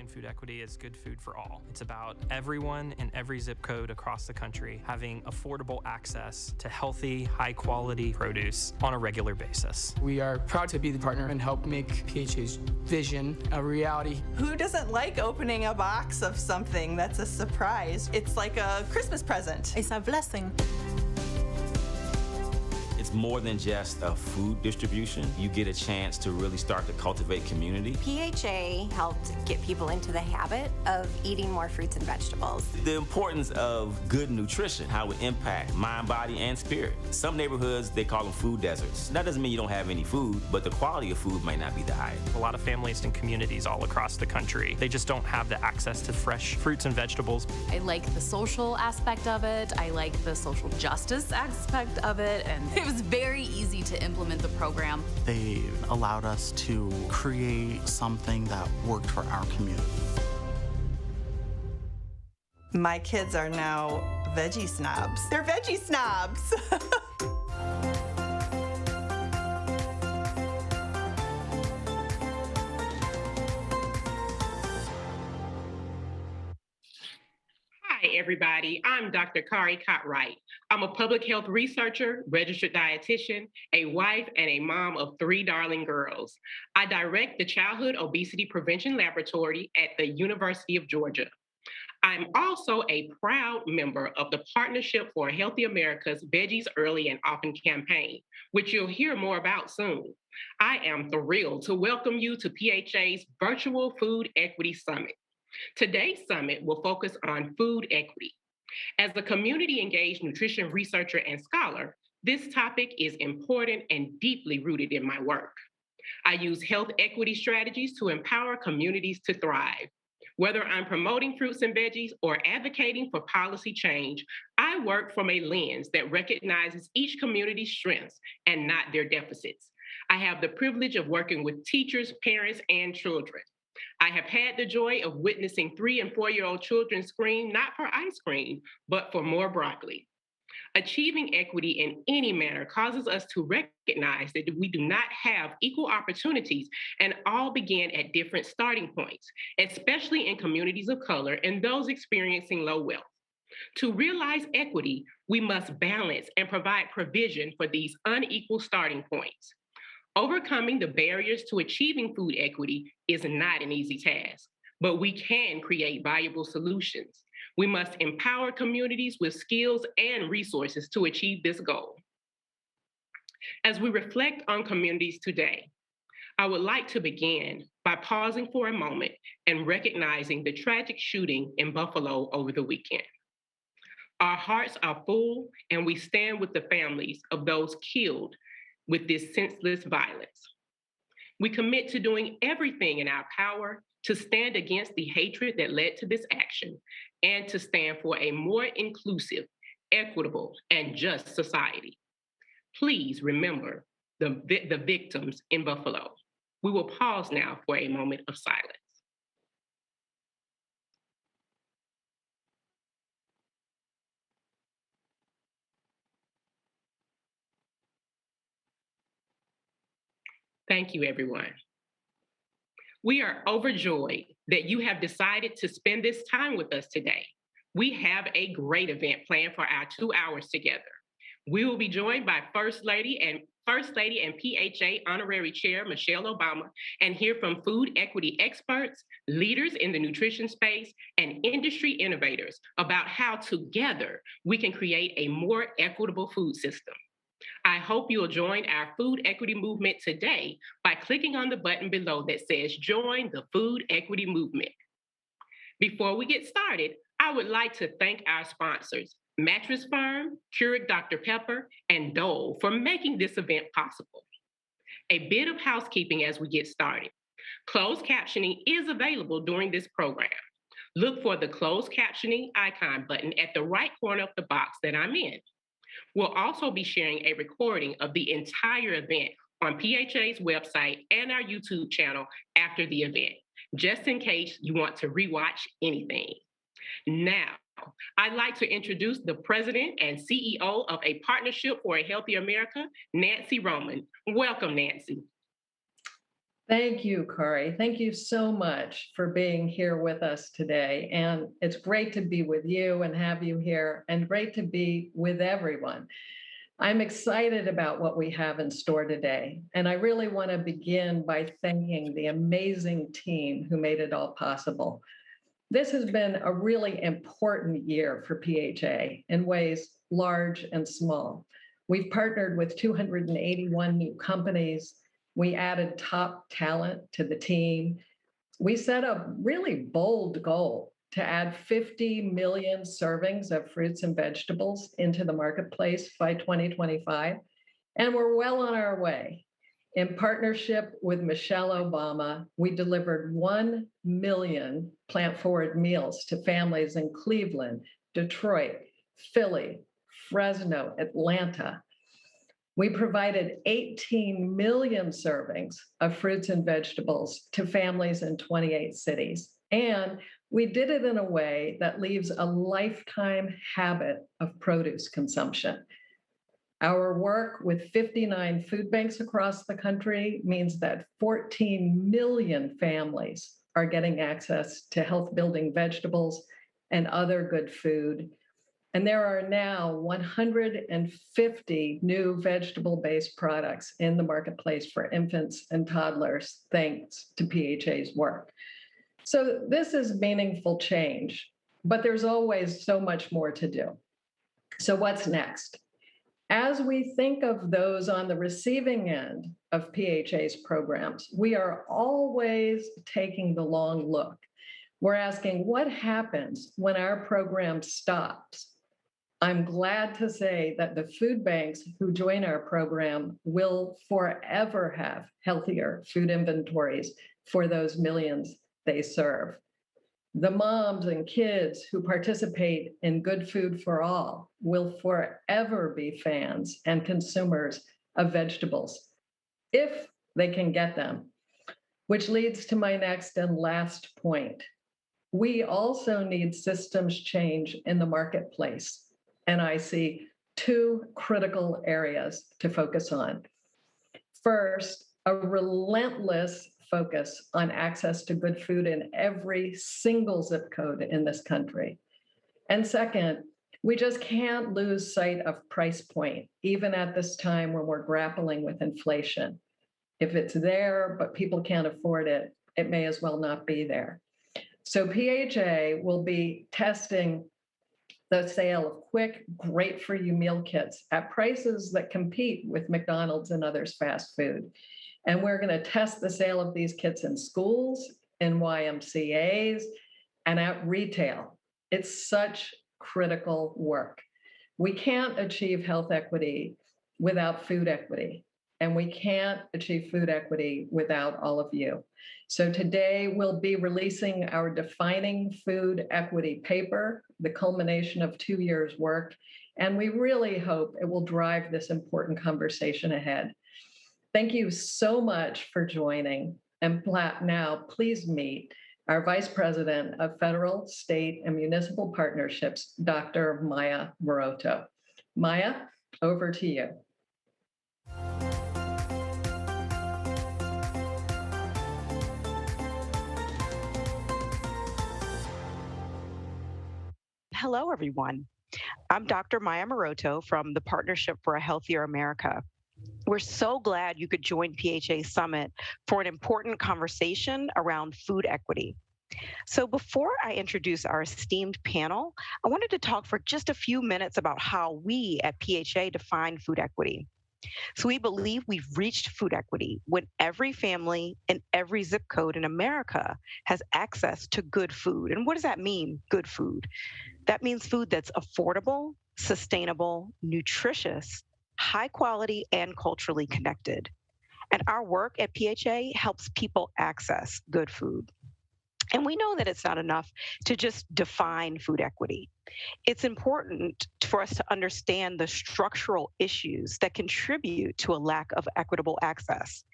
define food equity as good food for all. It's about everyone in every zip code across the country having affordable access to healthy, high-quality produce on a regular basis. We are proud to be the partner and help make PHA's vision a reality. Who doesn't like opening a box of something that's a surprise? It's like a Christmas present. It's a blessing. It's more than just a food distribution. You get a chance to really start to cultivate community. PHA helped get people into the habit of eating more fruits and vegetables. The importance of good nutrition, how it impacts mind, body, and spirit. Some neighborhoods, they call them food deserts. That doesn't mean you don't have any food, but the quality of food might not be the highest. A lot of families and communities all across the country, they just don't have the access to fresh fruits and vegetables. I like the social aspect of it. I like the social justice aspect of it, and it was very easy to implement the program. They allowed us to create something that worked for our community. My kids are now veggie snobs. They're veggie snobs. Hi, everybody. I'm Dr. Kari Cotwright. I'm a public health researcher, registered dietitian, a wife, and a mom of 3 darling girls. I direct the Childhood Obesity Prevention Laboratory at the University of Georgia. I'm also a proud member of the Partnership for Healthy America's Veggies Early and Often campaign, which you'll hear more about soon. I am thrilled to welcome you to PHA's Virtual Food Equity Summit. Today's summit will focus on food equity. As a community-engaged nutrition researcher and scholar, this topic is important and deeply rooted in my work. I use health equity strategies to empower communities to thrive. Whether I'm promoting fruits and veggies or advocating for policy change, I work from a lens that recognizes each community's strengths and not their deficits. I have the privilege of working with teachers, parents, and children. I have had the joy of witnessing 3- and 4-year-old children scream not for ice cream, but for more broccoli. Achieving equity in any manner causes us to recognize that we do not have equal opportunities and all begin at different starting points, especially in communities of color and those experiencing low wealth. To realize equity, we must balance and provide provision for these unequal starting points. Overcoming the barriers to achieving food equity is not an easy task, but we can create valuable solutions. We must empower communities with skills and resources to achieve this goal. As we reflect on communities today, I would like to begin by pausing for a moment and recognizing the tragic shooting in Buffalo over the weekend. Our hearts are full, and we stand with the families of those killed with this senseless violence. We commit to doing everything in our power to stand against the hatred that led to this action and to stand for a more inclusive, equitable, and just society. Please remember the victims in Buffalo. We will pause now for a moment of silence. Thank you, everyone. We are overjoyed that you have decided to spend this time with us today. We have a great event planned for our 2 hours together. We will be joined by First Lady and PHA Honorary Chair Michelle Obama and hear from food equity experts, leaders in the nutrition space, and industry innovators about how together we can create a more equitable food system. I hope you'll join our food equity movement today by clicking on the button below that says Join the Food Equity Movement. Before we get started, I would like to thank our sponsors, Mattress Firm, Keurig Dr. Pepper, and Dole for making this event possible. A bit of housekeeping as we get started. Closed captioning is available during this program. Look for the closed captioning icon button at the right corner of the box that I'm in. We'll also be sharing a recording of the entire event on PHA's website and our YouTube channel after the event, just in case you want to rewatch anything. Now, I'd like to introduce the president and CEO of a Partnership for a Healthy America, Nancy Roman. Welcome, Nancy. Thank you, Kari. Thank you so much for being here with us today. And it's great to be with you and have you here, and great to be with everyone. I'm excited about what we have in store today. And I really want to begin by thanking the amazing team who made it all possible. This has been a really important year for PHA in ways large and small. We've partnered with 281 new companies. We added top talent to the team. We set a really bold goal to add 50 million servings of fruits and vegetables into the marketplace by 2025. And we're well on our way. In partnership with Michelle Obama, we delivered 1 million plant-forward meals to families in Cleveland, Detroit, Philly, Fresno, Atlanta. We provided 18 million servings of fruits and vegetables to families in 28 cities. And we did it in a way that leaves a lifetime habit of produce consumption. Our work with 59 food banks across the country means that 14 million families are getting access to health-building vegetables and other good food. And there are now 150 new vegetable-based products in the marketplace for infants and toddlers, thanks to PHA's work. So this is meaningful change, but there's always so much more to do. So what's next? As we think of those on the receiving end of PHA's programs, we are always taking the long look. We're asking, what happens when our program stops? I'm glad to say that the food banks who join our program will forever have healthier food inventories for those millions they serve. The moms and kids who participate in Good Food for All will forever be fans and consumers of vegetables, if they can get them, which leads to my next and last point. We also need systems change in the marketplace. And I see two critical areas to focus on. First, a relentless focus on access to good food in every single zip code in this country. And second, we just can't lose sight of price point, even at this time when we're grappling with inflation. If it's there, but people can't afford it, it may as well not be there. So PHA will be testing the sale of quick, great-for-you meal kits at prices that compete with McDonald's and others' fast food. And we're going to test the sale of these kits in schools, in YMCAs, and at retail. It's such critical work. We can't achieve health equity without food equity, and we can't achieve food equity without all of you. So today we'll be releasing our Defining Food Equity paper, the culmination of 2 years' work, and we really hope it will drive this important conversation ahead. Thank you so much for joining. And now please meet our Vice President of Federal, State, and Municipal Partnerships, Dr. Maya Maroto. Maya, over to you. Hello, everyone. I'm Dr. Maya Maroto from the Partnership for a Healthier America. We're so glad you could join PHA Summit for an important conversation around food equity. So before I introduce our esteemed panel, I wanted to talk for just a few minutes about how we at PHA define food equity. So we believe we've reached food equity when every family in every zip code in America has access to good food. And what does that mean, good food? That means food that's affordable, sustainable, nutritious, high quality, and culturally connected. And our work at PHA helps people access good food. And we know that it's not enough to just define food equity. It's important for us to understand the structural issues that contribute to a lack of equitable access,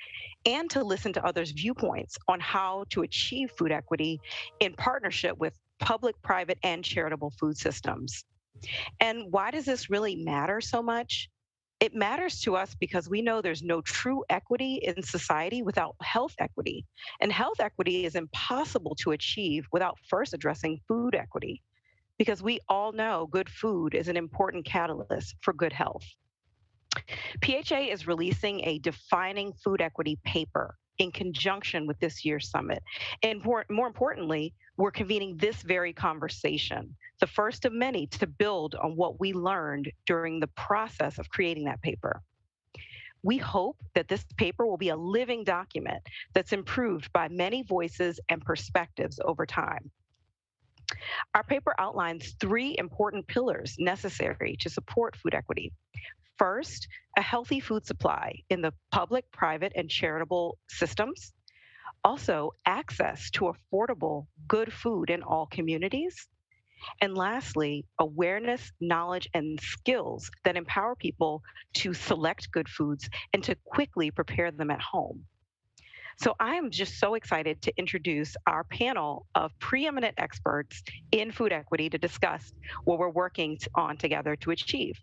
and to listen to others' viewpoints on how to achieve food equity in partnership with public, private, and charitable food systems. And why does this really matter so much? It matters to us because we know there's no true equity in society without health equity. And health equity is impossible to achieve without first addressing food equity, because we all know good food is an important catalyst for good health. PHA is releasing a defining food equity paper in conjunction with this year's summit. And more importantly, we're convening this very conversation, the first of many to build on what we learned during the process of creating that paper. We hope that this paper will be a living document that's improved by many voices and perspectives over time. Our paper outlines 3 important pillars necessary to support food equity. First, a healthy food supply in the public, private, and charitable systems. Also, access to affordable, good food in all communities. And lastly, awareness, knowledge, and skills that empower people to select good foods and to quickly prepare them at home. So I am just so excited to introduce our panel of preeminent experts in food equity to discuss what we're working on together to achieve.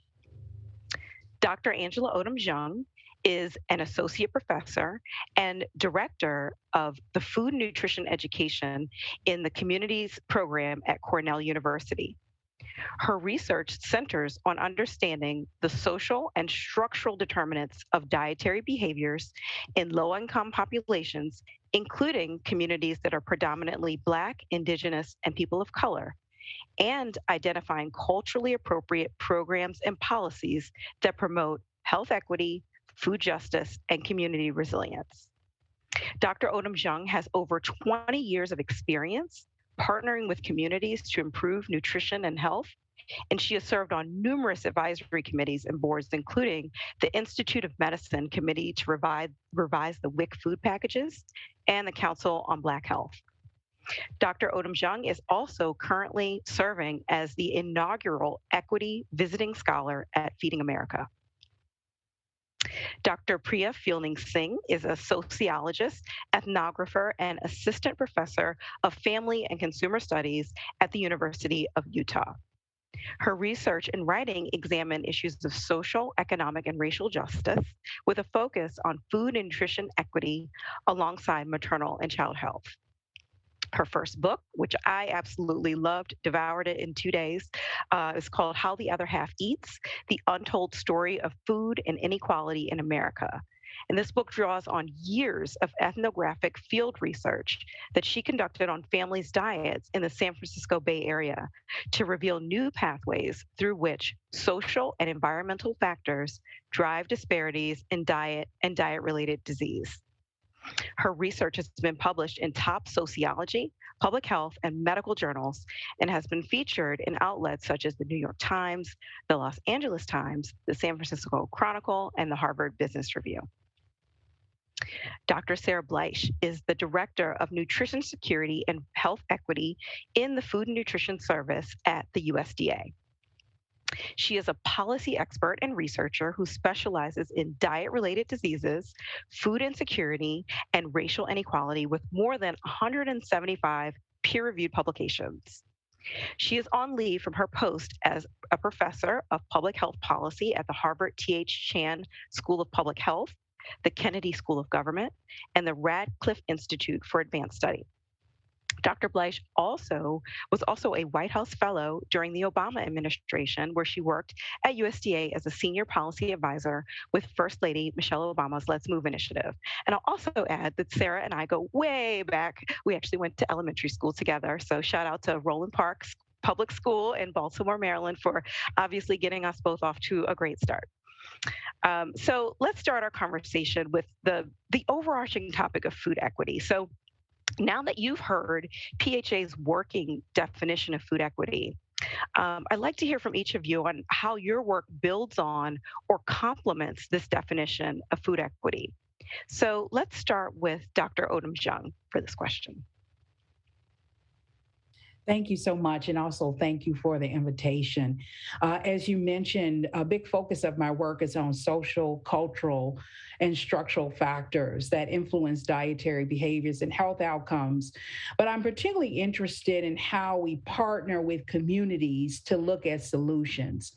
Dr. Angela Odom-Jung is an associate professor and director of the food nutrition education in the communities program at Cornell University. Her research centers on understanding the social and structural determinants of dietary behaviors in low-income populations, including communities that are predominantly Black, Indigenous, and people of color, and identifying culturally appropriate programs and policies that promote health equity, food justice, and community resilience. Dr. Odom-Jung has over 20 years of experience partnering with communities to improve nutrition and health, and she has served on numerous advisory committees and boards, including the Institute of Medicine Committee to revise the WIC food packages and the Council on Black Health. Dr. Odom-Jung is also currently serving as the inaugural Equity Visiting Scholar at Feeding America. Dr. Priya Fielding Singh is a sociologist, ethnographer, and assistant professor of family and consumer studies at the University of Utah. Her research and writing examine issues of social, economic, and racial justice with a focus on food and nutrition equity alongside maternal and child health. Her first book, which I absolutely loved, devoured it in 2 days, is called How the Other Half Eats, The Untold Story of Food and Inequality in America. And this book draws on years of ethnographic field research that she conducted on families' diets in the San Francisco Bay Area to reveal new pathways through which social and environmental factors drive disparities in diet and diet-related disease. Her research has been published in top sociology, public health, and medical journals, and has been featured in outlets such as the New York Times, the Los Angeles Times, the San Francisco Chronicle, and the Harvard Business Review. Dr. Sarah Bleich is the Director of Nutrition Security and Health Equity in the Food and Nutrition Service at the USDA. She is a policy expert and researcher who specializes in diet-related diseases, food insecurity, and racial inequality with more than 175 peer-reviewed publications. She is on leave from her post as a professor of public health policy at the Harvard T.H. Chan School of Public Health, the Kennedy School of Government, and the Radcliffe Institute for Advanced Study. Dr. Bleich was also a White House fellow during the Obama administration, where she worked at USDA as a senior policy advisor with First Lady Michelle Obama's Let's Move initiative. And I'll also add that Sarah and I go way back. We actually went to elementary school together. So shout out to Roland Parks Public School in Baltimore, Maryland, for obviously getting us both off to a great start. So let's start our conversation with the overarching topic of food equity. So now that you've heard PHA's working definition of food equity, I'd like to hear from each of you on how your work builds on or complements this definition of food equity. So let's start with Dr. Odom-Jung for this question. Thank you so much. And also thank you for the invitation. As you mentioned, a big focus of my work is on social, cultural, and structural factors that influence dietary behaviors and health outcomes. But I'm particularly interested in how we partner with communities to look at solutions.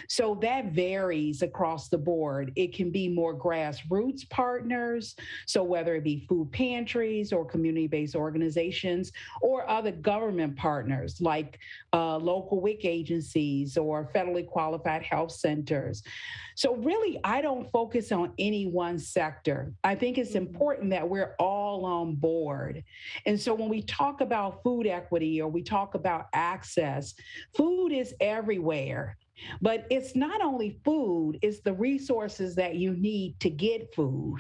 So that varies across the board. It can be more grassroots partners, so whether it be food pantries or community-based organizations or other government partners like local WIC agencies or federally qualified health centers. So really, I don't focus on any one sector. I think it's important that we're all on board. And so when we talk about food equity or we talk about access, food is everywhere. But it's not only food, it's the resources that you need to get food.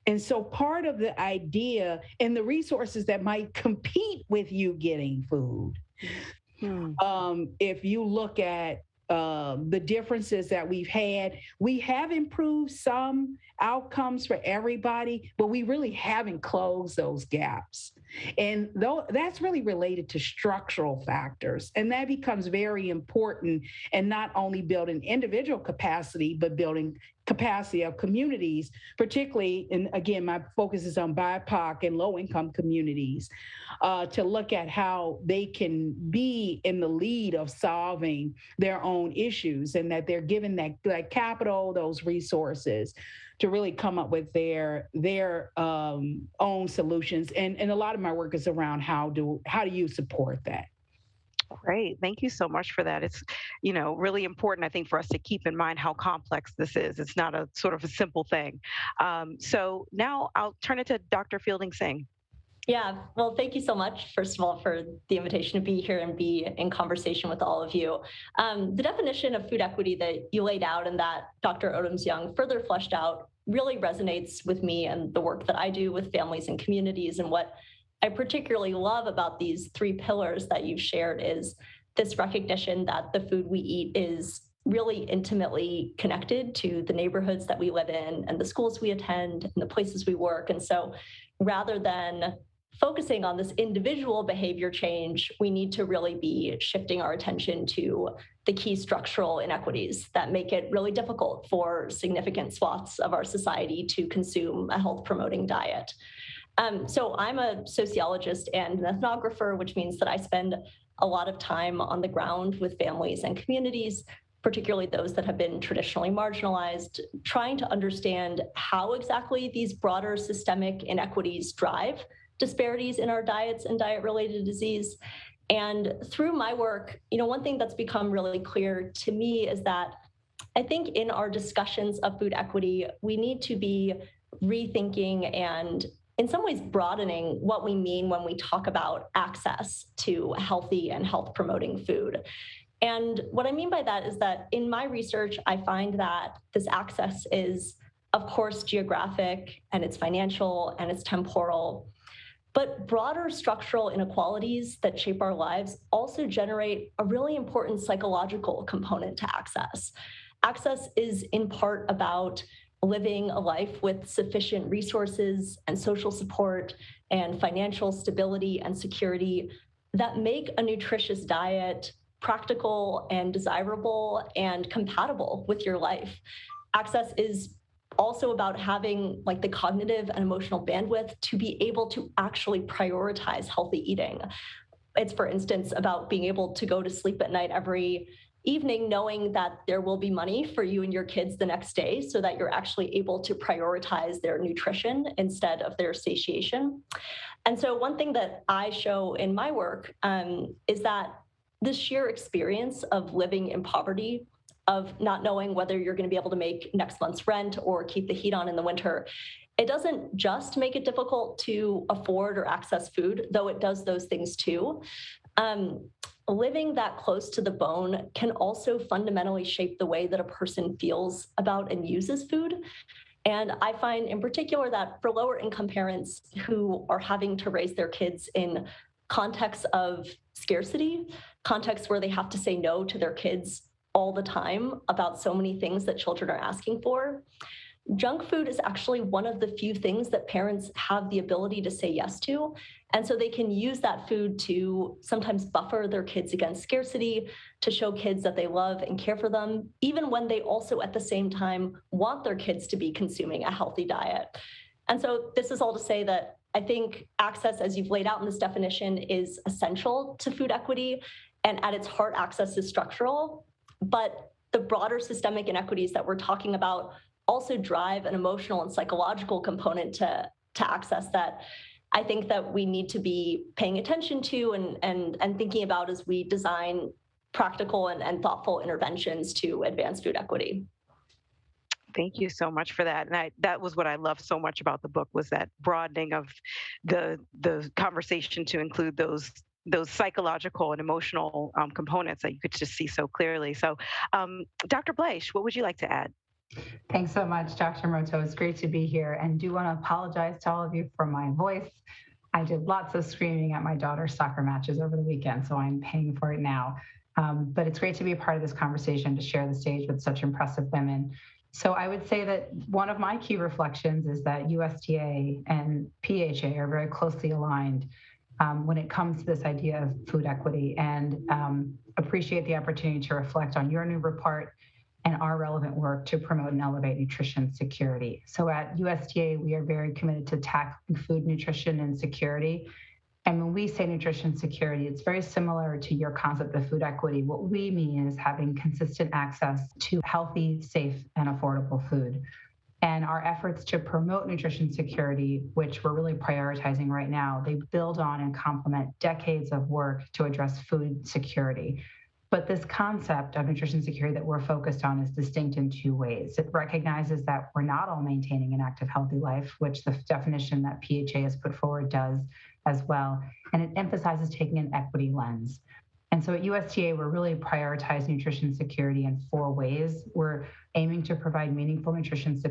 And so part of the idea and the resources that might compete with you getting food. If you look at the differences that we've had, we have improved some outcomes for everybody, but we really haven't closed those gaps. And though that's really related to structural factors, and that becomes very important in not only building individual capacity, but building capacity of communities, particularly, and again, my focus is on BIPOC and low-income communities, to look at how they can be in the lead of solving their own issues and that they're given that capital, those resources to really come up with their own solutions. And a lot of my work is around how do you support that? Great. Thank you so much for that. It's, really important, I think, for us to keep in mind how complex this is. It's not a sort of a simple thing. So now I'll turn it to Dr. Fielding Singh. Yeah, well, thank you so much, first of all, for the invitation to be here and be in conversation with all of you. The definition of food equity that you laid out and that Dr. Odoms-Young further fleshed out really resonates with me and the work that I do with families and communities. And what I particularly love about these three pillars that you've shared is this recognition that the food we eat is really intimately connected to the neighborhoods that we live in and the schools we attend and the places we work. And so rather than focusing on this individual behavior change, we need to really be shifting our attention to the key structural inequities that make it really difficult for significant swaths of our society to consume a health-promoting diet. So I'm a sociologist and an ethnographer, which means that I spend a lot of time on the ground with families and communities, particularly those that have been traditionally marginalized, trying to understand how exactly these broader systemic inequities drive disparities in our diets and diet-related disease. And through my work, one thing that's become really clear to me is that I think in our discussions of food equity, we need to be rethinking and in some ways broadening what we mean when we talk about access to healthy and health-promoting food. And what I mean by that is that in my research, I find that this access is, of course, geographic, and it's financial, and it's temporal. But broader structural inequalities that shape our lives also generate a really important psychological component to access. Access is in part about living a life with sufficient resources and social support and financial stability and security that make a nutritious diet practical and desirable and compatible with your life. Access is also about having the cognitive and emotional bandwidth to be able to actually prioritize healthy eating. It's, for instance, about being able to go to sleep at night every evening knowing that there will be money for you and your kids the next day so that you're actually able to prioritize their nutrition instead of their satiation. And so one thing that I show in my work is that this sheer experience of living in poverty, of not knowing whether you're going to be able to make next month's rent or keep the heat on in the winter, it doesn't just make it difficult to afford or access food, though it does those things too. Living that close to the bone can also fundamentally shape the way that a person feels about and uses food. And I find in particular that for lower income parents who are having to raise their kids in contexts of scarcity, contexts where they have to say no to their kids all the time about so many things that children are asking for, junk food is actually one of the few things that parents have the ability to say yes to. And so they can use that food to sometimes buffer their kids against scarcity, to show kids that they love and care for them, even when they also at the same time want their kids to be consuming a healthy diet. And so this is all to say that I think access, as you've laid out in this definition, is essential to food equity. And at its heart, access is structural. But the broader systemic inequities that we're talking about also drive an emotional and psychological component to access that I think that we need to be paying attention to and thinking about as we design practical and thoughtful interventions to advance food equity. Thank you so much for that. And that was what I loved so much about the book, was that broadening of the conversation to include those psychological and emotional components that you could just see so clearly. So, Dr. Bleich, what would you like to add? Thanks so much, Dr. Moto. It's great to be here, and do want to apologize to all of you for my voice. I did lots of screaming at my daughter's soccer matches over the weekend, so I'm paying for it now. But it's great to be a part of this conversation, to share the stage with such impressive women. So I would say that one of my key reflections is that USDA and PHA are very closely aligned when it comes to this idea of food equity, and appreciate the opportunity to reflect on your new report and our relevant work to promote and elevate nutrition security. So at USDA, we are very committed to tackling food, nutrition, and security. And when we say nutrition security, it's very similar to your concept of food equity. What we mean is having consistent access to healthy, safe, and affordable food. And our efforts to promote nutrition security, which we're really prioritizing right now, they build on and complement decades of work to address food security. But this concept of nutrition security that we're focused on is distinct in two ways. It recognizes that we're not all maintaining an active, healthy life, which the definition that PHA has put forward does as well. And it emphasizes taking an equity lens. And so at USDA, we're really prioritizing nutrition security in 4 ways. We're aiming to provide meaningful nutrition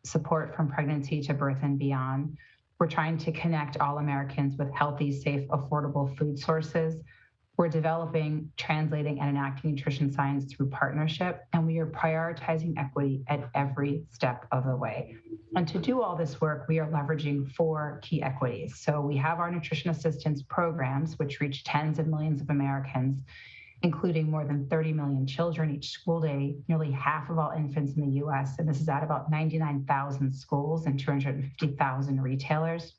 support from pregnancy to birth and beyond. We're trying to connect all Americans with healthy, safe, affordable food sources. We're developing, translating, and enacting nutrition science through partnership, and we are prioritizing equity at every step of the way. And to do all this work, we are leveraging 4 key equities. So we have our nutrition assistance programs, which reach tens of millions of Americans, including more than 30 million children each school day, nearly half of all infants in the US, and this is at about 99,000 schools and 250,000 retailers.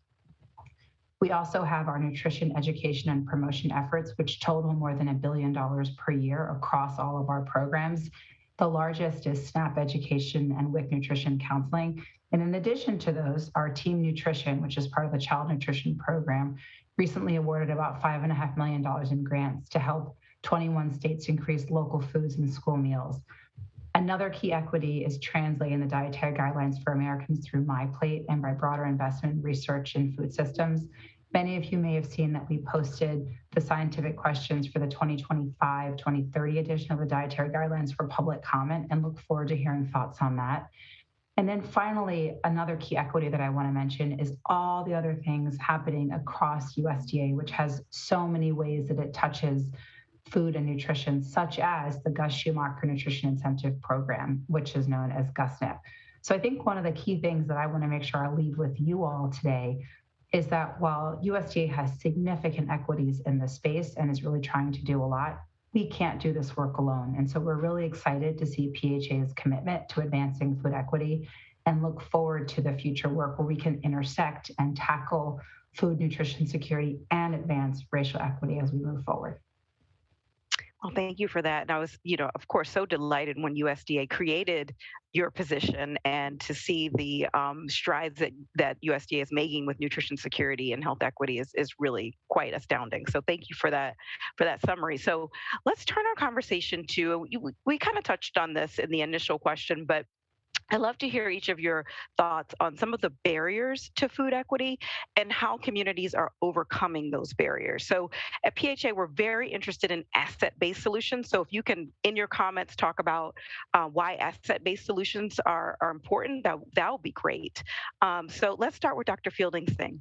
We also have our nutrition education and promotion efforts, which total more than $1 billion per year across all of our programs. The largest is SNAP education and WIC nutrition counseling. And in addition to those, our Team Nutrition, which is part of the Child Nutrition Program, recently awarded about $5.5 million in grants to help 21 states increase local foods and school meals. Another key equity is translating the dietary guidelines for Americans through MyPlate and by broader investment in research in food systems. Many of you may have seen that we posted the scientific questions for the 2025-2030 edition of the dietary guidelines for public comment, and look forward to hearing thoughts on that. And then finally, another key equity that I want to mention is all the other things happening across USDA, which has so many ways that it touches food and nutrition, such as the Gus Schumacher Nutrition Incentive Program, which is known as GusNIP. So I think one of the key things that I want to make sure I leave with you all today is that while USDA has significant equities in this space and is really trying to do a lot, we can't do this work alone. And so we're really excited to see PHA's commitment to advancing food equity and look forward to the future work where we can intersect and tackle food, nutrition security, and advance racial equity as we move forward. Well, thank you for that. And I was, of course, so delighted when USDA created your position, and to see the strides that USDA is making with nutrition security and health equity is really quite astounding. So thank you for that summary. So let's turn our conversation to, we kind of touched on this in the initial question, but I'd love to hear each of your thoughts on some of the barriers to food equity and how communities are overcoming those barriers. So at PHA, we're very interested in asset-based solutions. So if you can, in your comments, talk about why asset-based solutions are important, that would be great. So let's start with Dr. Fielding-Singh.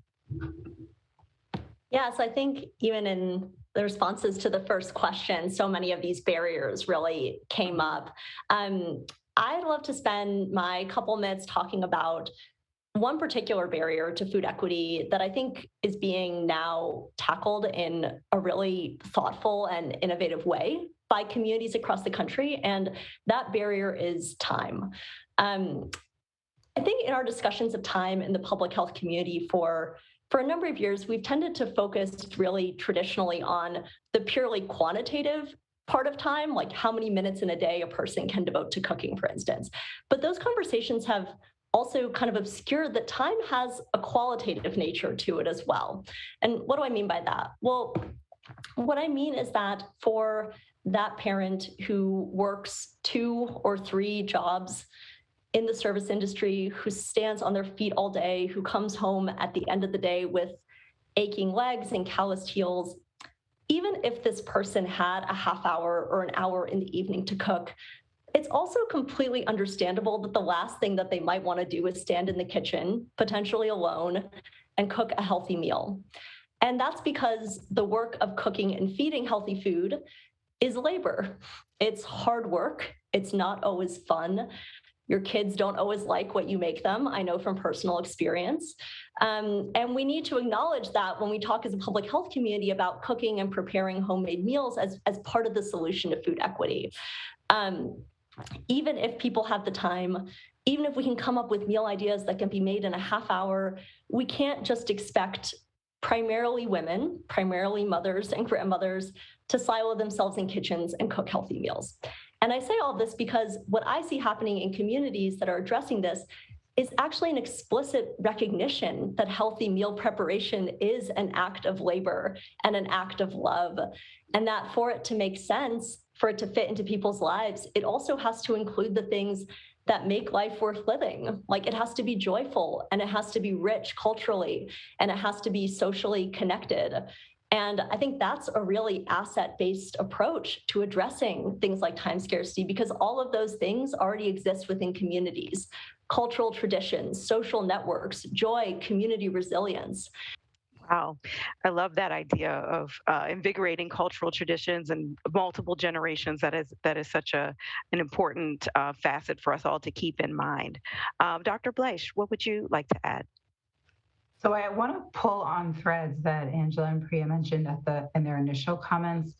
Yeah, so I think even in the responses to the first question, so many of these barriers really came up. I'd love to spend my couple minutes talking about one particular barrier to food equity that I think is being now tackled in a really thoughtful and innovative way by communities across the country, and that barrier is time. I think in our discussions of time in the public health community for a number of years, we've tended to focus really traditionally on the purely quantitative part of time, like how many minutes in a day a person can devote to cooking, for instance. But those conversations have also kind of obscured that time has a qualitative nature to it as well. And what do I mean by that? Well, what I mean is that for that parent who works 2 or 3 jobs in the service industry, who stands on their feet all day, who comes home at the end of the day with aching legs and calloused heels, even if this person had a half hour or an hour in the evening to cook, it's also completely understandable that the last thing that they might want to do is stand in the kitchen, potentially alone, and cook a healthy meal. And that's because the work of cooking and feeding healthy food is labor. It's hard work. It's not always fun. Your kids don't always like what you make them. I know from personal experience. And we need to acknowledge that when we talk as a public health community about cooking and preparing homemade meals as part of the solution to food equity. Even if people have the time, even if we can come up with meal ideas that can be made in a half hour, we can't just expect primarily women, primarily mothers and grandmothers, to silo themselves in kitchens and cook healthy meals. And I say all this because what I see happening in communities that are addressing this is actually an explicit recognition that healthy meal preparation is an act of labor and an act of love. And that for it to make sense, for it to fit into people's lives, it also has to include the things that make life worth living. Like it has to be joyful, and it has to be rich culturally, and it has to be socially connected. And I think that's a really asset-based approach to addressing things like time scarcity, because all of those things already exist within communities: cultural traditions, social networks, joy, community resilience. Wow. I love that idea of invigorating cultural traditions and multiple generations. That is such an important facet for us all to keep in mind. Dr. Bleich, what would you like to add? So I want to pull on threads that Angela and Priya mentioned in their initial comments,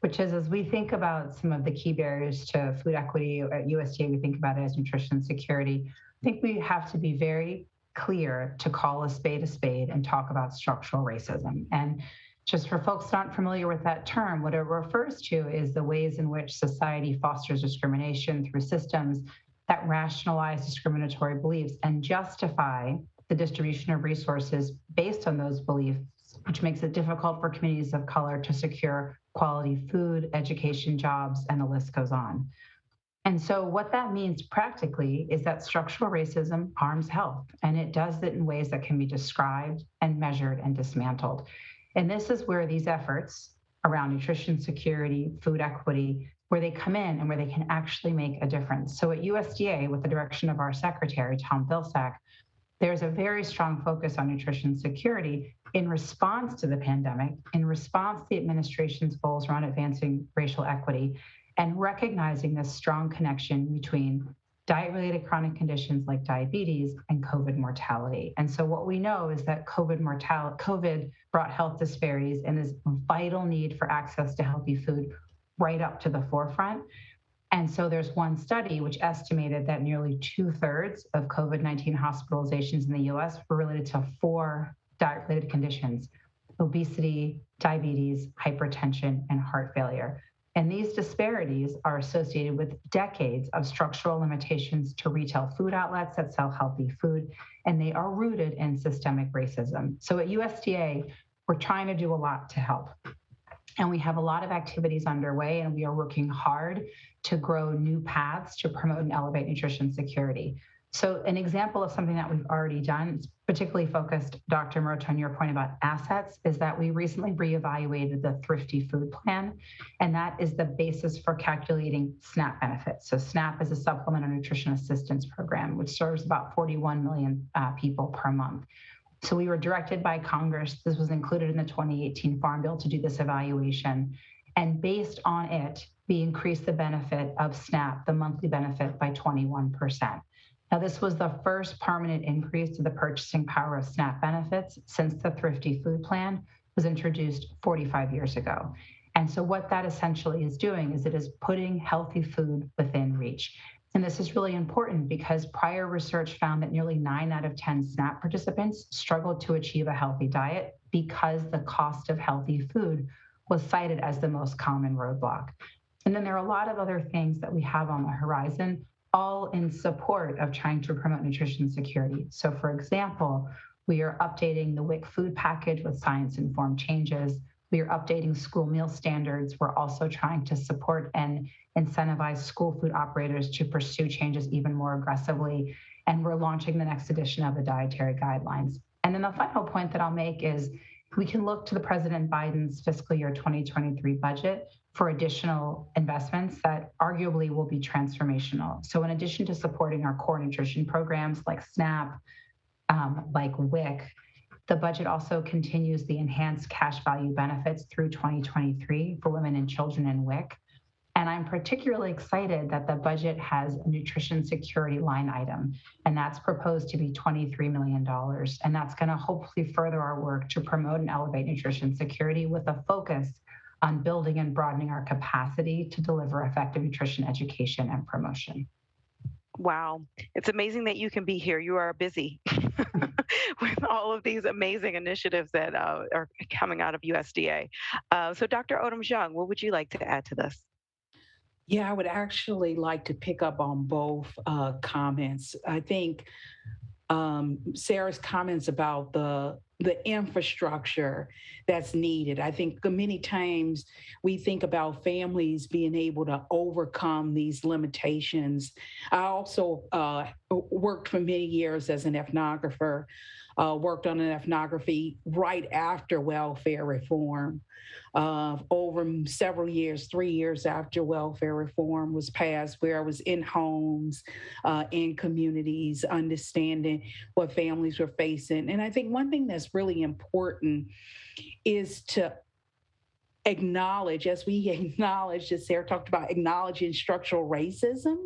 which is, as we think about some of the key barriers to food equity at USDA, we think about it as nutrition security. I think we have to be very clear to call a spade and talk about structural racism. And just for folks not familiar with that term, what it refers to is the ways in which society fosters discrimination through systems that rationalize discriminatory beliefs and justify the distribution of resources based on those beliefs, which makes it difficult for communities of color to secure quality food, education, jobs, and the list goes on. And so what that means practically is that structural racism harms health, and it does it in ways that can be described and measured and dismantled. And this is where these efforts around nutrition security, food equity, where they come in and where they can actually make a difference. So at USDA, with the direction of our secretary, Tom Vilsack, there's a very strong focus on nutrition security in response to the pandemic, in response to the administration's goals around advancing racial equity, and recognizing this strong connection between diet-related chronic conditions like diabetes and COVID mortality. And so what we know is that COVID brought health disparities and this vital need for access to healthy food right up to the forefront. And so there's one study which estimated that nearly 2/3 of COVID-19 hospitalizations in the US were related to 4 diet-related conditions: obesity, diabetes, hypertension, and heart failure. And these disparities are associated with decades of structural limitations to retail food outlets that sell healthy food, and they are rooted in systemic racism. So at USDA, we're trying to do a lot to help. And we have a lot of activities underway, and we are working hard to grow new paths to promote and elevate nutrition security. So an example of something that we've already done, particularly focused, Dr. Maroto, on your point about assets, is that we recently reevaluated the Thrifty Food Plan, and that is the basis for calculating SNAP benefits. So SNAP is a supplemental nutrition assistance program, which serves about 41 million people per month. So we were directed by Congress, this was included in the 2018 Farm Bill, to do this evaluation. And based on it, we increased the benefit of SNAP, the monthly benefit, by 21%. Now, this was the first permanent increase to the purchasing power of SNAP benefits since the Thrifty Food Plan was introduced 45 years ago. And so what that essentially is doing is it is putting healthy food within reach. And this is really important because prior research found that nearly 9 out of 10 SNAP participants struggled to achieve a healthy diet because the cost of healthy food was cited as the most common roadblock. And then there are a lot of other things that we have on the horizon, all in support of trying to promote nutrition security. So for example, we are updating the WIC food package with science-informed changes. We are updating school meal standards. We're also trying to support and incentivize school food operators to pursue changes even more aggressively. And we're launching the next edition of the dietary guidelines. And then the final point that I'll make is we can look to the President Biden's fiscal year 2023 budget for additional investments that arguably will be transformational. So in addition to supporting our core nutrition programs like SNAP, like WIC, the budget also continues the enhanced cash value benefits through 2023 for women and children in WIC. And I'm particularly excited that the budget has a nutrition security line item, and that's proposed to be $23 million. And that's going to hopefully further our work to promote and elevate nutrition security with a focus on building and broadening our capacity to deliver effective nutrition education and promotion. Wow. It's amazing that you can be here. You are busy with all of these amazing initiatives that are coming out of USDA. So Dr. Odom-Jung, what would you like to add to this? Yeah, I would actually like to pick up on both comments. I think Sarah's comments about the infrastructure that's needed. I think many times we think about families being able to overcome these limitations. I also worked for many years as an ethnographer, worked on an ethnography right after welfare reform. Over several years, 3 years after welfare reform was passed, where I was in homes, in communities, understanding what families were facing. And I think one thing that's really important is to acknowledge, as we acknowledge, as Sarah talked about, acknowledging structural racism.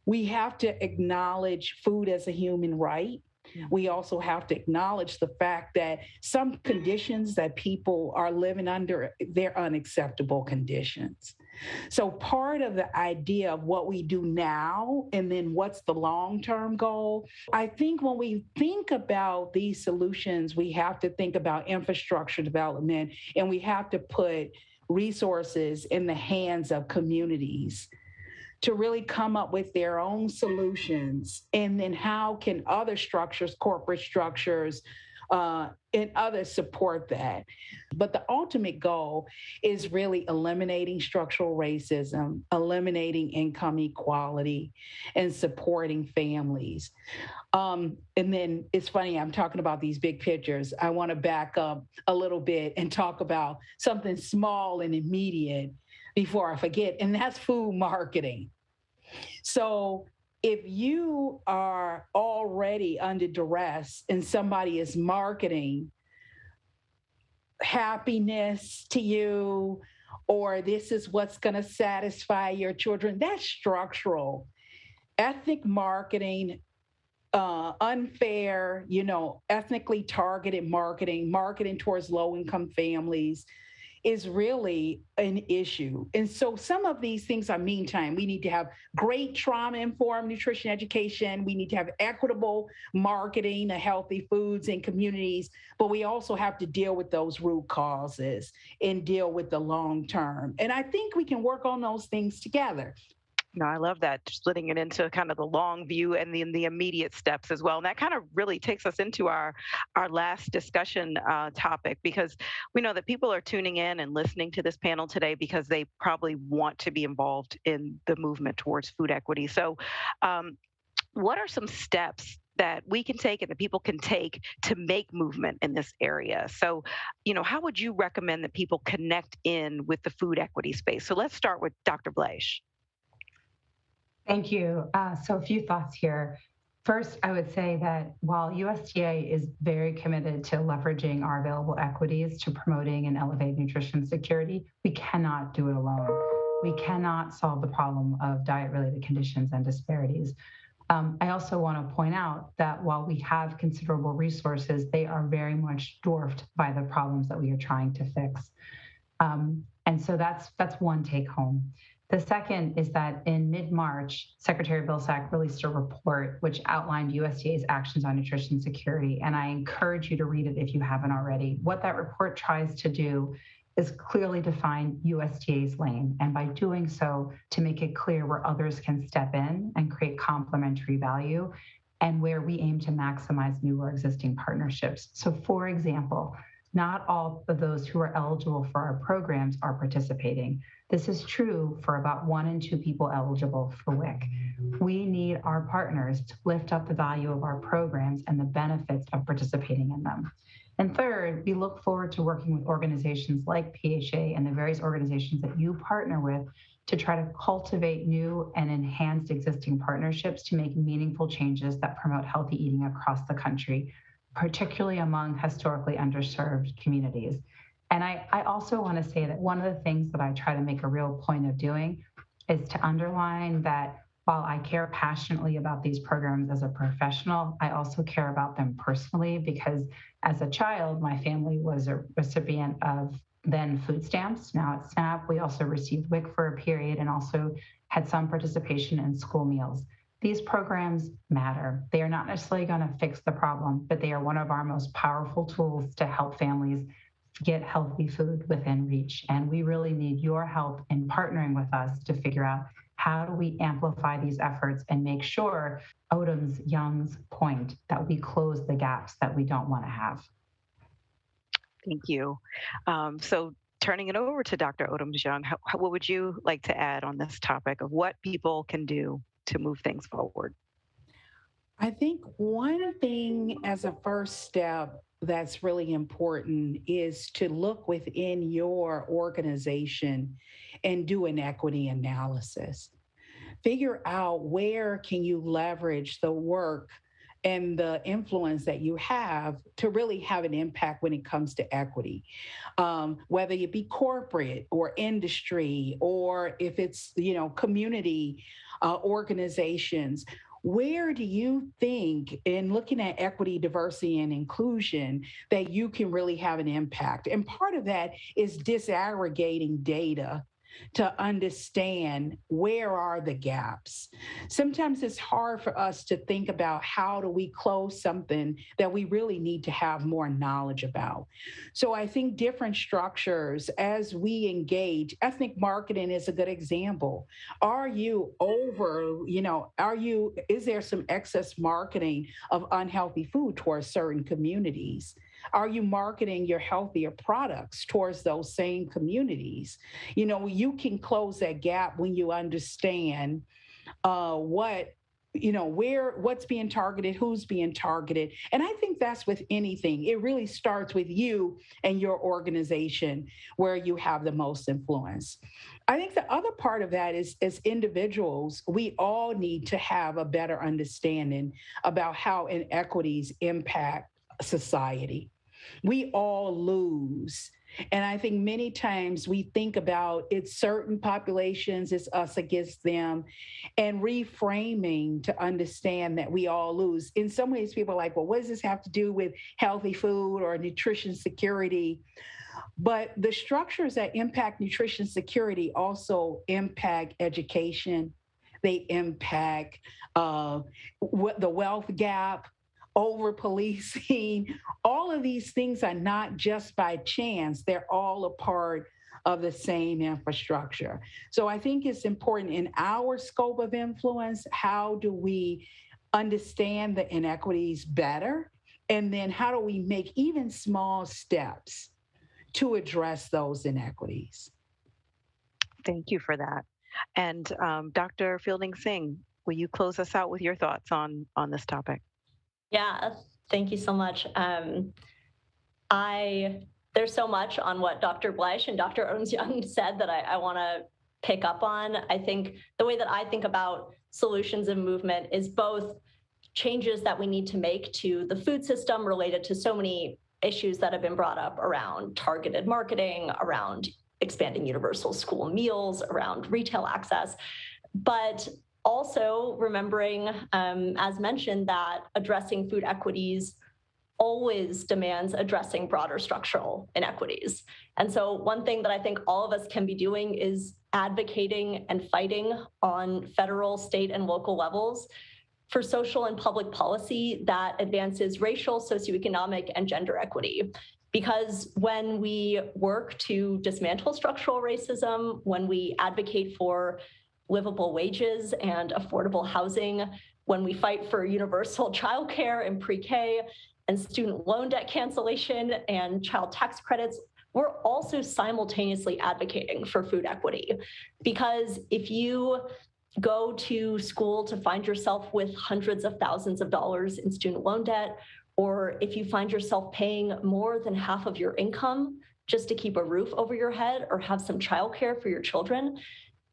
We have to acknowledge food as a human right. We also have to acknowledge the fact that some conditions that people are living under, they're unacceptable conditions. So part of the idea of what we do now and then what's the long-term goal, I think when we think about these solutions, we have to think about infrastructure development, and we have to put resources in the hands of communities to really come up with their own solutions. And then how can other structures, corporate structures, and others support that? But the ultimate goal is really eliminating structural racism, eliminating income equality, and supporting families. And then it's funny, I'm talking about these big pictures. I want to back up a little bit and talk about something small and immediate before I forget, and that's food marketing. So if you are already under duress and somebody is marketing happiness to you, or this is what's going to satisfy your children, that's structural. Ethnic marketing, unfair, ethnically targeted marketing towards low-income families is really an issue. And so some of these things are meantime. We need to have great trauma-informed nutrition education. We need to have equitable marketing of healthy foods in communities, but we also have to deal with those root causes and deal with the long term. And I think we can work on those things together. No, I love that, splitting it into kind of the long view and the immediate steps as well. And that kind of really takes us into our last discussion topic, because we know that people are tuning in and listening to this panel today because they probably want to be involved in the movement towards food equity. So what are some steps that we can take and that people can take to make movement in this area? So, how would you recommend that people connect in with the food equity space? So let's start with Dr. Bleich. Thank you. So a few thoughts here. First, I would say that while USDA is very committed to leveraging our available equities to promoting and elevating nutrition security, we cannot do it alone. we cannot solve the problem of diet-related conditions and disparities. I also want to point out that while we have considerable resources, they are very much dwarfed by the problems that we are trying to fix. And so that's one take home. The second is that in mid-March, Secretary Vilsack released a report which outlined USDA's actions on nutrition security, and I encourage you to read it if you haven't already. What that report tries to do is clearly define USDA's lane, and by doing so, to make it clear where others can step in and create complementary value, and where we aim to maximize new or existing partnerships. So for example, not all of those who are eligible for our programs are participating. This is true for about 1 in 2 people eligible for WIC. We need our partners to lift up the value of our programs and the benefits of participating in them. And third, we look forward to working with organizations like PHA and the various organizations that you partner with to try to cultivate new and enhanced existing partnerships to make meaningful changes that promote healthy eating across the country, particularly among historically underserved communities. And I also want to say that one of the things that I try to make a real point of doing is to underline that while I care passionately about these programs as a professional, I also care about them personally, because as a child, my family was a recipient of then food stamps, now it's SNAP. We also received WIC for a period and also had some participation in school meals. These programs matter. They are not necessarily going to fix the problem, but they are one of our most powerful tools to help families get healthy food within reach. And we really need your help in partnering with us to figure out how do we amplify these efforts and make sure, Odom Young's point, that we close the gaps that we don't want to have. Thank you. So turning it over to Dr. Odom Young, what would you like to add on this topic of what people can do to move things forward? I think one thing as a first step that's really important is to look within your organization and do an equity analysis. Figure out where can you leverage the work and the influence that you have to really have an impact when it comes to equity, whether it be corporate or industry, or if it's, community organizations. Where do you think, in looking at equity, diversity, and inclusion, that you can really have an impact? And part of that is disaggregating data to understand where are the gaps. Sometimes it's hard for us to think about how do we close something that we really need to have more knowledge about. So I think different structures as we engage, ethnic marketing is a good example. Are you is there some excess marketing of unhealthy food towards certain communities? Are you marketing your healthier products towards those same communities? You can close that gap when you understand what's being targeted, who's being targeted. And I think that's with anything. It really starts with you and your organization where you have the most influence. I think the other part of that is, as individuals, we all need to have a better understanding about how inequities impact society. We all lose. And I think many times we think about it's certain populations, it's us against them, and reframing to understand that we all lose. In some ways, people are like, well, what does this have to do with healthy food or nutrition security? But the structures that impact nutrition security also impact education. They impact the wealth gap, over policing. All of these things are not just by chance, they're all a part of the same infrastructure. So I think it's important in our scope of influence, how do we understand the inequities better? And then how do we make even small steps to address those inequities? Thank you for that. And Dr. Fielding Singh, will you close us out with your thoughts on this topic? Yeah, thank you so much. There's so much on what Dr. Bleich and Dr. Odom Young said that I want to pick up on. I think the way that I think about solutions and movement is both changes that we need to make to the food system related to so many issues that have been brought up around targeted marketing, around expanding universal school meals, around retail access, but also remembering, as mentioned, that addressing food equities always demands addressing broader structural inequities. And so one thing that I think all of us can be doing is advocating and fighting on federal, state, and local levels for social and public policy that advances racial, socioeconomic, and gender equity. Because when we work to dismantle structural racism, when we advocate for livable wages and affordable housing, when we fight for universal childcare and pre-K and student loan debt cancellation and child tax credits, we're also simultaneously advocating for food equity. Because if you go to school to find yourself with hundreds of thousands of dollars in student loan debt, or if you find yourself paying more than half of your income just to keep a roof over your head or have some childcare for your children,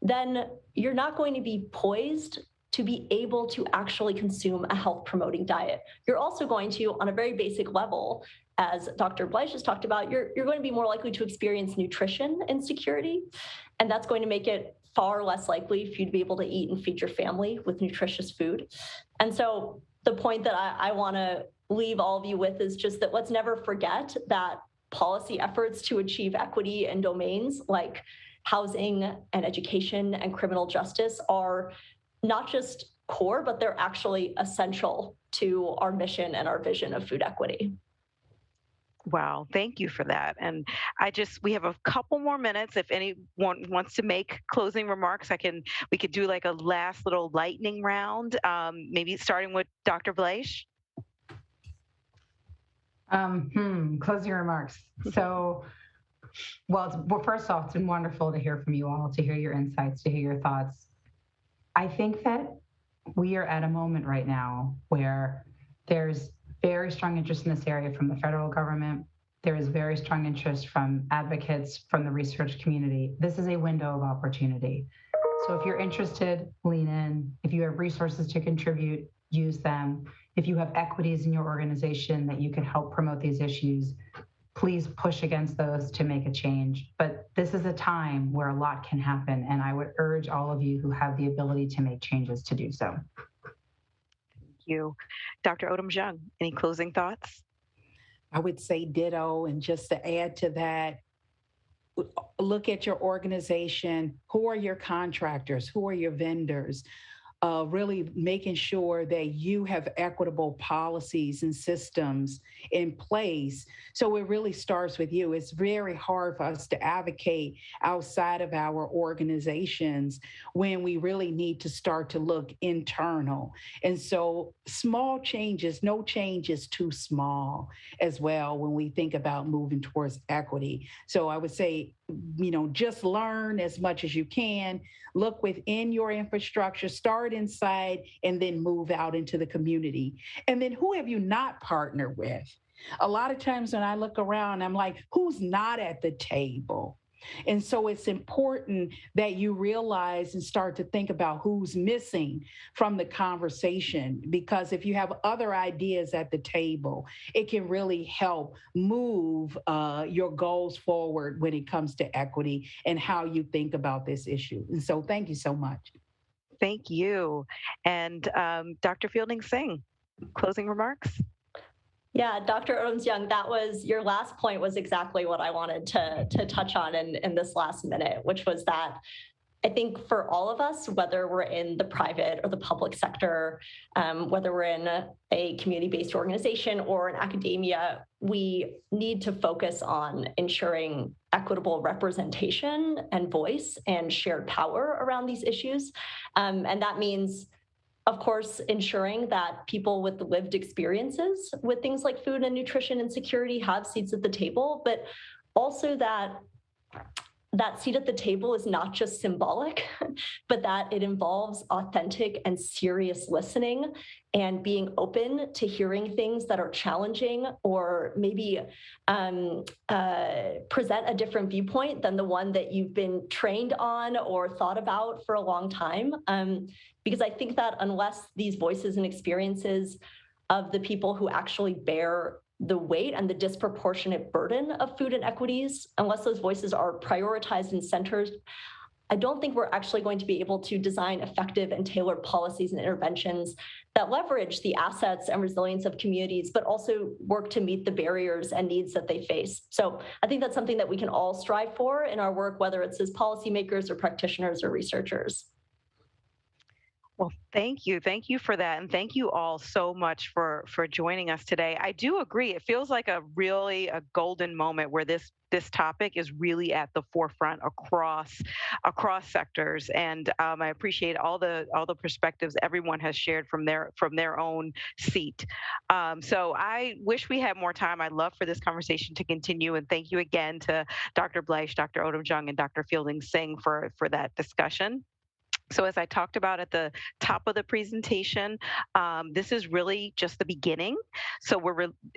then you're not going to be poised to be able to actually consume a health-promoting diet. You're also going to, on a very basic level, as Dr. Bleich has talked about, you're going to be more likely to experience nutrition insecurity, and that's going to make it far less likely for you to be able to eat and feed your family with nutritious food. And so the point that I want to leave all of you with is just that let's never forget that policy efforts to achieve equity in domains like housing and education and criminal justice are not just core, but they're actually essential to our mission and our vision of food equity. Wow, thank you for that. And we have a couple more minutes. If anyone wants to make closing remarks, we could do like a last little lightning round, maybe starting with Dr. Bleich. Closing remarks. So, well, first off, it's been wonderful to hear from you all, to hear your insights, to hear your thoughts. I think that we are at a moment right now where there's very strong interest in this area from the federal government. There is very strong interest from advocates, from the research community. This is a window of opportunity. So if you're interested, lean in. If you have resources to contribute, use them. If you have equities in your organization that you can help promote these issues, please push against those to make a change. But this is a time where a lot can happen, and I would urge all of you who have the ability to make changes to do so. Thank you. Dr. Odom-Jung, any closing thoughts? I would say ditto. And just to add to that, look at your organization. Who are your contractors? Who are your vendors? Really making sure that you have equitable policies and systems in place. So it really starts with you. It's very hard for us to advocate outside of our organizations when we really need to start to look internal. And so small changes, no change is too small as well when we think about moving towards equity. So I would say, just learn as much as you can, look within your infrastructure, start inside, and then move out into the community. And then who have you not partnered with? A lot of times when I look around, I'm like, who's not at the table? And so it's important that you realize and start to think about who's missing from the conversation, because if you have other ideas at the table, it can really help move your goals forward when it comes to equity and how you think about this issue. And so thank you so much. Thank you. And Dr. Fielding Singh, closing remarks? Yeah, Dr. Odom-Jung, your last point was exactly what I wanted to touch on in this last minute, which was that I think for all of us, whether we're in the private or the public sector, whether we're in a community-based organization or in academia, we need to focus on ensuring equitable representation and voice and shared power around these issues. And that means, of course, ensuring that people with lived experiences with things like food and nutrition and security have seats at the table, but also that seat at the table is not just symbolic, but that it involves authentic and serious listening and being open to hearing things that are challenging or maybe present a different viewpoint than the one that you've been trained on or thought about for a long time. Because I think that unless these voices and experiences of the people who actually bear the weight and the disproportionate burden of food inequities, unless those voices are prioritized and centered, I don't think we're actually going to be able to design effective and tailored policies and interventions that leverage the assets and resilience of communities, but also work to meet the barriers and needs that they face. So I think that's something that we can all strive for in our work, whether it's as policymakers or practitioners or researchers. Well, thank you. Thank you for that. And thank you all so much for joining us today. I do agree. It feels like a golden moment where this topic is really at the forefront across sectors. And I appreciate all the perspectives everyone has shared from their own seat. So I wish we had more time. I'd love for this conversation to continue. And thank you again to Dr. Bleich, Dr. Odom-Jung, and Dr. Fielding-Singh for that discussion. So as I talked about at the top of the presentation, this is really just the beginning. So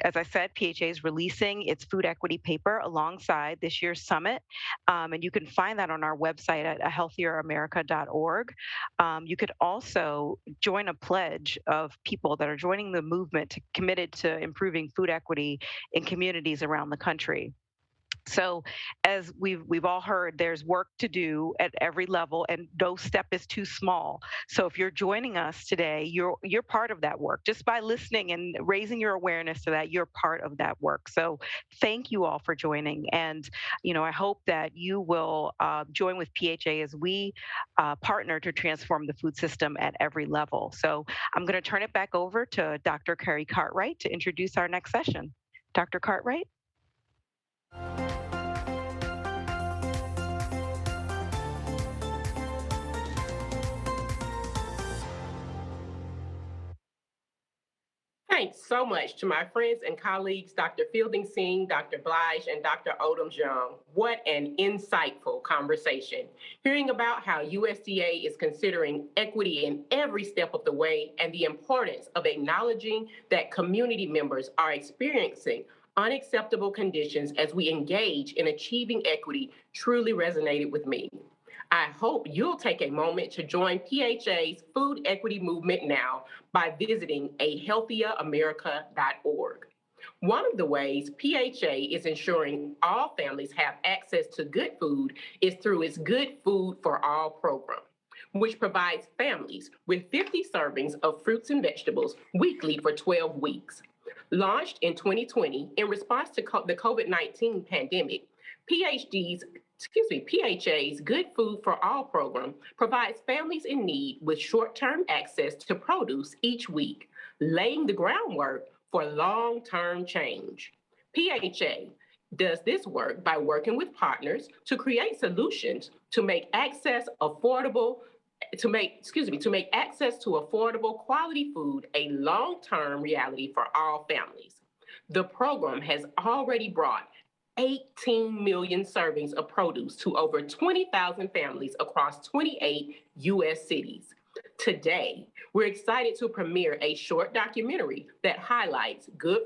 as I said, PHA is releasing its food equity paper alongside this year's summit. And you can find that on our website at healthieramerica.org. You could also join a pledge of people that are joining the movement committed to improving food equity in communities around the country. So as we've all heard, there's work to do at every level, and no step is too small. So if you're joining us today, you're part of that work. Just by listening and raising your awareness to that, you're part of that work. So thank you all for joining. And, I hope that you will join with PHA as we partner to transform the food system at every level. So I'm going to turn it back over to Dr. Carrie Cartwright to introduce our next session. Dr. Cartwright? Thanks so much to my friends and colleagues, Dr. Fielding-Singh, Dr. Bleich, and Dr. Odom-Jung. What an insightful conversation. Hearing about how USDA is considering equity in every step of the way and the importance of acknowledging that community members are experiencing unacceptable conditions as we engage in achieving equity truly resonated with me. I hope you'll take a moment to join PHA's food equity movement now by visiting healthieramerica.org. One of the ways PHA is ensuring all families have access to good food is through its Good Food for All program, which provides families with 50 servings of fruits and vegetables weekly for 12 weeks. Launched in 2020 in response to the COVID-19 pandemic, PHA's Good Food for All program provides families in need with short-term access to produce each week, laying the groundwork for long-term change. PHA does this work by working with partners to create solutions to make access to affordable quality food a long-term reality for all families. The program has already brought 18 million servings of produce to over 20,000 families across 28 U.S. cities. Today, we're excited to premiere a short documentary that highlights Good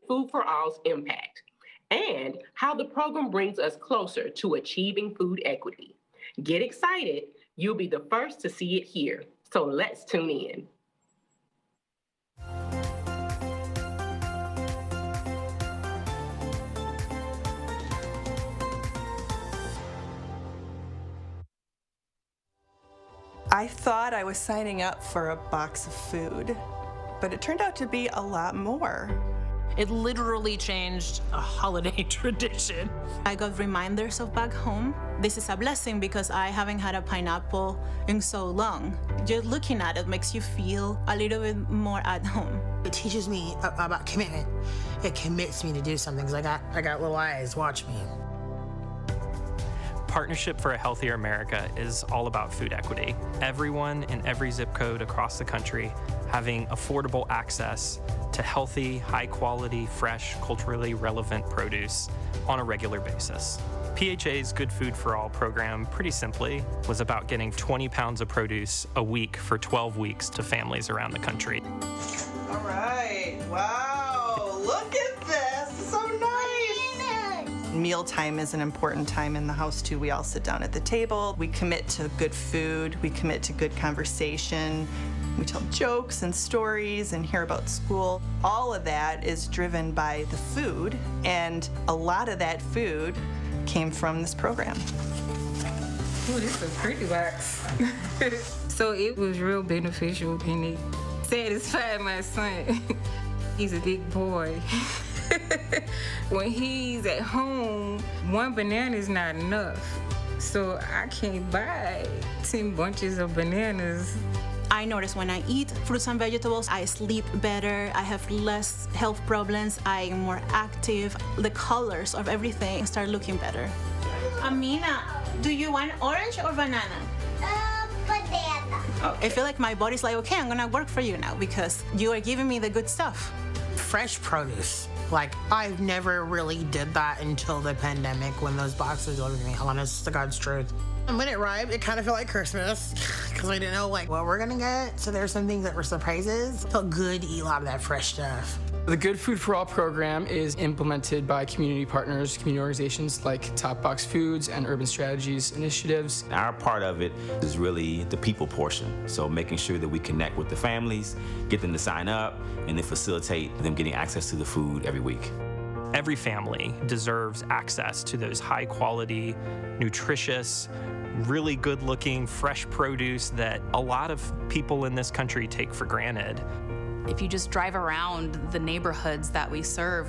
Food for All's impact and how the program brings us closer to achieving food equity. Get excited. You'll be the first to see it here. So let's tune in. I thought I was signing up for a box of food, but it turned out to be a lot more. It literally changed a holiday tradition. I got reminders of back home. This is a blessing because I haven't had a pineapple in so long. Just looking at it makes you feel a little bit more at home. It teaches me about commitment. It commits me to do something because I got little eyes, watch me. Partnership for a Healthier America is all about food equity. Everyone in every zip code across the country having affordable access to healthy, high-quality, fresh, culturally relevant produce on a regular basis. PHA's Good Food for All program, pretty simply, was about getting 20 pounds of produce a week for 12 weeks to families around the country. All right, wow, look at this, so nice. Mealtime is an important time in the house too. We all sit down at the table. We commit to good food. We commit to good conversation. We tell jokes and stories and hear about school. All of that is driven by the food, and a lot of that food came from this program. Oh, this is a pretty box. So it was real beneficial and it satisfied my son. He's a big boy. When he's at home, one banana is not enough. So I can't buy 10 bunches of bananas. I notice when I eat fruits and vegetables, I sleep better, I have less health problems, I am more active, the colors of everything start looking better. Amina, do you want orange or banana? Banana. Oh, I feel like my body's like, okay, I'm gonna work for you now because you are giving me the good stuff. Fresh produce. Like, I've never really did that until the pandemic when those boxes delivered me. Honest to God's truth. And when it arrived, it kind of felt like Christmas because we didn't know like what we're gonna get. So there's some things that were surprises. It felt good to eat a lot of that fresh stuff. The Good Food for All program is implemented by community partners, community organizations like Top Box Foods and Urban Strategies initiatives. Our part of it is really the people portion. So making sure that we connect with the families, get them to sign up, and then facilitate them getting access to the food every week. Every family deserves access to those high quality, nutritious, really good looking, fresh produce that a lot of people in this country take for granted. If you just drive around the neighborhoods that we serve,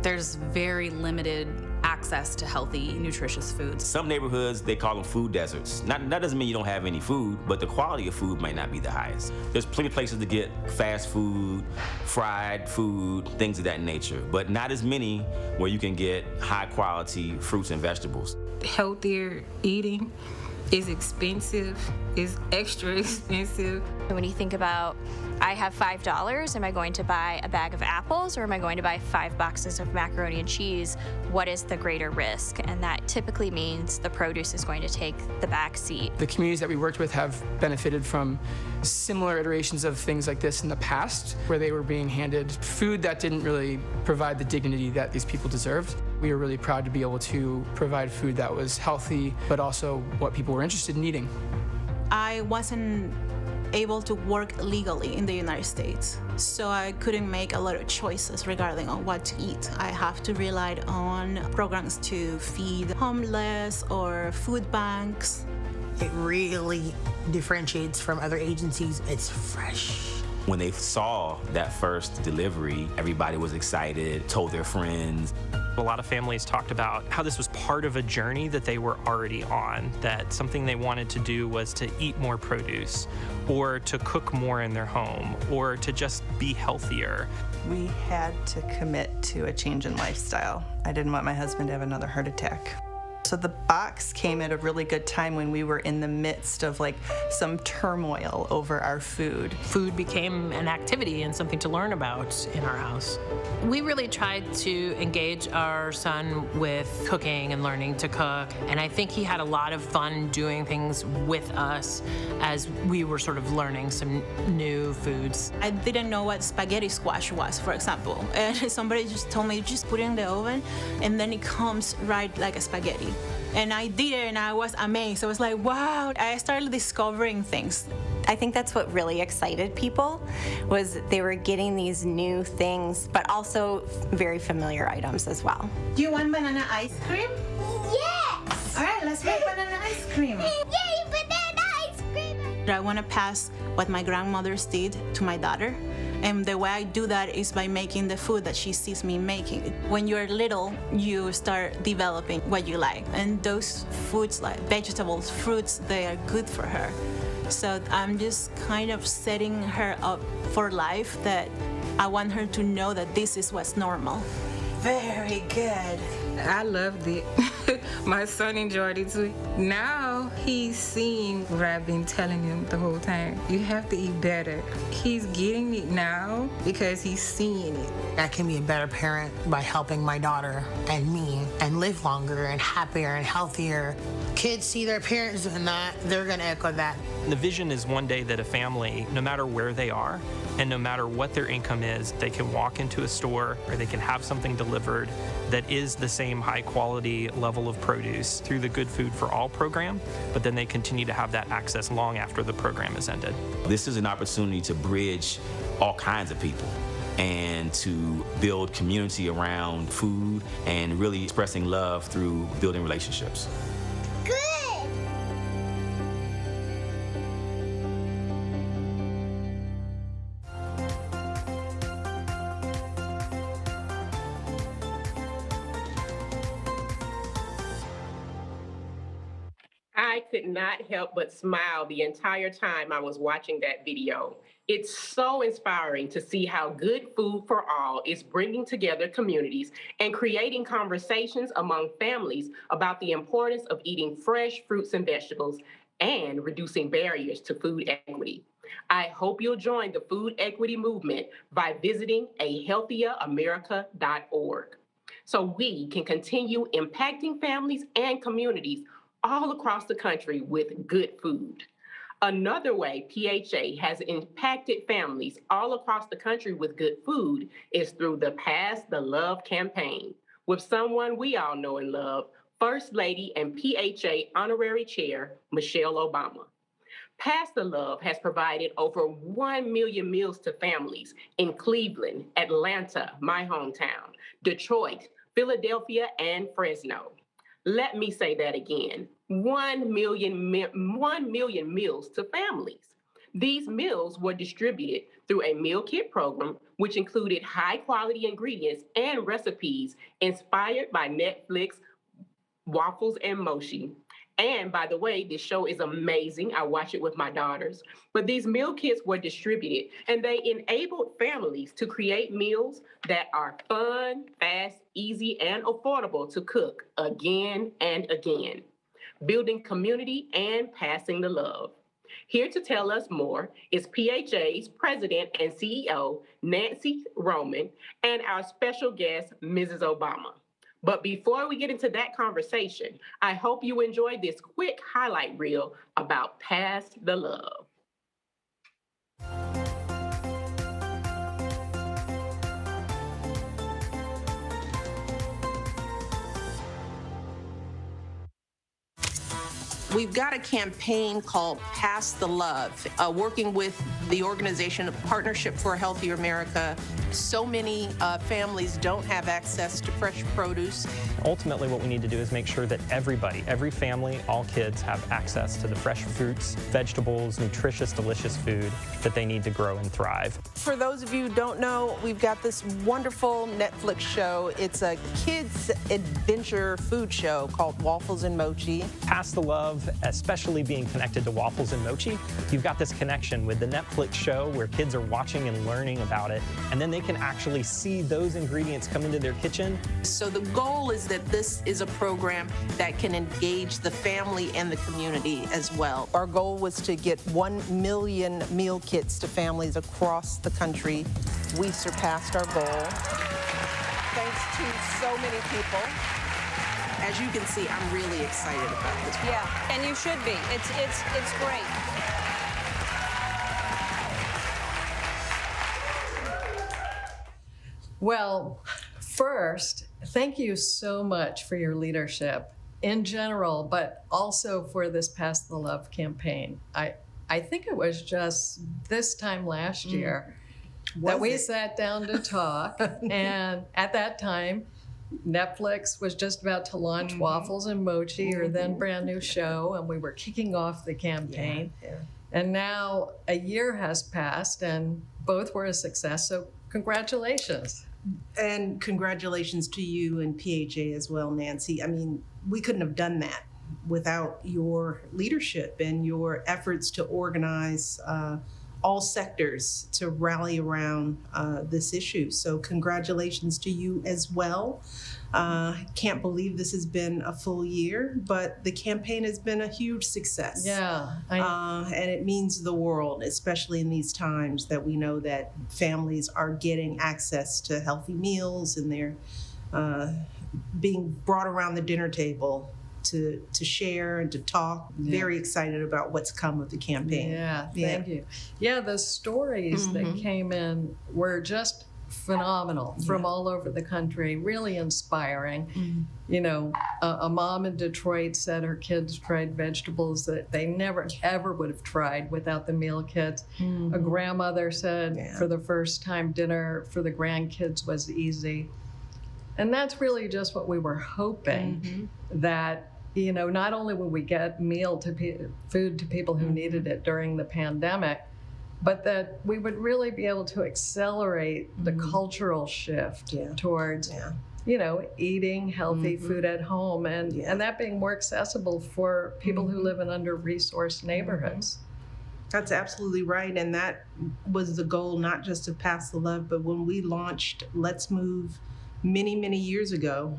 there's very limited access to healthy, nutritious foods. Some neighborhoods, they call them food deserts. That doesn't mean you don't have any food, but the quality of food might not be the highest. There's plenty of places to get fast food, fried food, things of that nature, but not as many where you can get high quality fruits and vegetables. Healthier eating is expensive, is extra expensive. When you think about, I have $5, am I going to buy a bag of apples or am I going to buy 5 boxes of macaroni and cheese? What is the greater risk? And that typically means the produce is going to take the back seat. The communities that we worked with have benefited from similar iterations of things like this in the past, where they were being handed food that didn't really provide the dignity that these people deserved. We were really proud to be able to provide food that was healthy, but also what people were interested in eating. I wasn't able to work legally in the United States, so I couldn't make a lot of choices regarding on what to eat. I have to rely on programs to feed homeless or food banks. It really differentiates from other agencies. It's fresh. When they saw that first delivery, everybody was excited, told their friends. A lot of families talked about how this was part of a journey that they were already on, that something they wanted to do was to eat more produce, or to cook more in their home, or to just be healthier. We had to commit to a change in lifestyle. I didn't want my husband to have another heart attack. So the box came at a really good time when we were in the midst of like some turmoil over our food. Food became an activity and something to learn about in our house. We really tried to engage our son with cooking and learning to cook, and I think he had a lot of fun doing things with us as we were sort of learning some new foods. I didn't know what spaghetti squash was, for example, and somebody just told me, just put it in the oven and then it comes right like a spaghetti. And I did it and I was amazed. I was like, wow, I started discovering things. I think that's what really excited people, was they were getting these new things, but also very familiar items as well. Do you want banana ice cream? Yes! All right, let's make banana ice cream. Yay, banana ice cream! I want to pass what my grandmothers did to my daughter. And the way I do that is by making the food that she sees me making. When you're little, you start developing what you like. And those foods like vegetables, fruits, they are good for her. So I'm just kind of setting her up for life, that I want her to know that this is what's normal. Very good. I loved it. My son enjoyed it too. Now he's seeing what I've been telling him the whole time. You have to eat better. He's getting it now because he's seeing it. I can be a better parent by helping my daughter and me and live longer and happier and healthier. Kids see their parents doing that, they're gonna echo that. The vision is one day that a family, no matter where they are, and no matter what their income is, they can walk into a store or they can have something delivered that is the same high quality level of produce through the Good Food for All program, but then they continue to have that access long after the program is ended. This is an opportunity to bridge all kinds of people and to build community around food and really expressing love through building relationships. I could not help but smile the entire time I was watching that video. It's so inspiring to see how Good Food for All is bringing together communities and creating conversations among families about the importance of eating fresh fruits and vegetables and reducing barriers to food equity. I hope you'll join the food equity movement by visiting ahealthieramerica.org so we can continue impacting families and communities all across the country with good food. Another way PHA has impacted families all across the country with good food is through the Pass the Love campaign with someone we all know and love, First Lady and PHA Honorary Chair, Michelle Obama. Pass the Love has provided over 1 million meals to families in Cleveland, Atlanta, my hometown, Detroit, Philadelphia, and Fresno. Let me say that again, 1 million meals to families. These meals were distributed through a meal kit program, which included high quality ingredients and recipes inspired by Netflix, Waffles and Mochi. And by the way, this show is amazing. I watch it with my daughters. But these meal kits were distributed and they enabled families to create meals that are fun, fast, easy, and affordable to cook again and again, building community and passing the love. Here to tell us more is PHA's President and CEO, Nancy Roman, and our special guest, Mrs. Obama. But before we get into that conversation, I hope you enjoyed this quick highlight reel about Pass the Love. We've got a campaign called Pass the Love, working with the organization Partnership for a Healthier America. So many families don't have access to fresh produce. Ultimately, what we need to do is make sure that everybody, every family, all kids have access to the fresh fruits, vegetables, nutritious, delicious food that they need to grow and thrive. For those of you who don't know, we've got this wonderful Netflix show. It's a kids' adventure food show called Waffles and Mochi. Pass the Love, especially being connected to Waffles and Mochi, you've got this connection with the Netflix show where kids are watching and learning about it, and then they can actually see those ingredients come into their kitchen. So the goal is that this is a program that can engage the family and the community as well. Our goal was to get 1 million meal kits to families across the country. We surpassed our goal. Thanks to so many people. As you can see, I'm really excited about this. Yeah, and you should be. It's great. Well, first, thank you so much for your leadership in general, but also for this Pass the Love campaign. I think it was just this time last year that we sat down to talk, and at that time, Netflix was just about to launch Waffles and Mochi, or then brand new show, and we were kicking off the campaign. And now a year has passed, and both were a success, so congratulations. And congratulations to you and PHA as well, Nancy. I mean, we couldn't have done that without your leadership and your efforts to organize all sectors to rally around this issue. So congratulations to you as well. Can't believe this has been a full year, but the campaign has been a huge success. Yeah. And it means the world, especially in these times that we know that families are getting access to healthy meals and they're being brought around the dinner table to share and to talk. Very excited about what's come of the campaign. Yeah, thank you. Yeah, the stories that came in were just phenomenal from all over the country, really inspiring. You know, a mom in Detroit said her kids tried vegetables that they never ever would have tried without the meal kits. A grandmother said for the first time dinner for the grandkids was easy. And that's really just what we were hoping, that, you know, not only would we get food to people who needed it during the pandemic, but that we would really be able to accelerate the cultural shift towards, you know, eating healthy food at home and that being more accessible for people who live in under-resourced neighborhoods. That's absolutely right. And that was the goal, not just to pass the love, but when we launched Let's Move many, many years ago,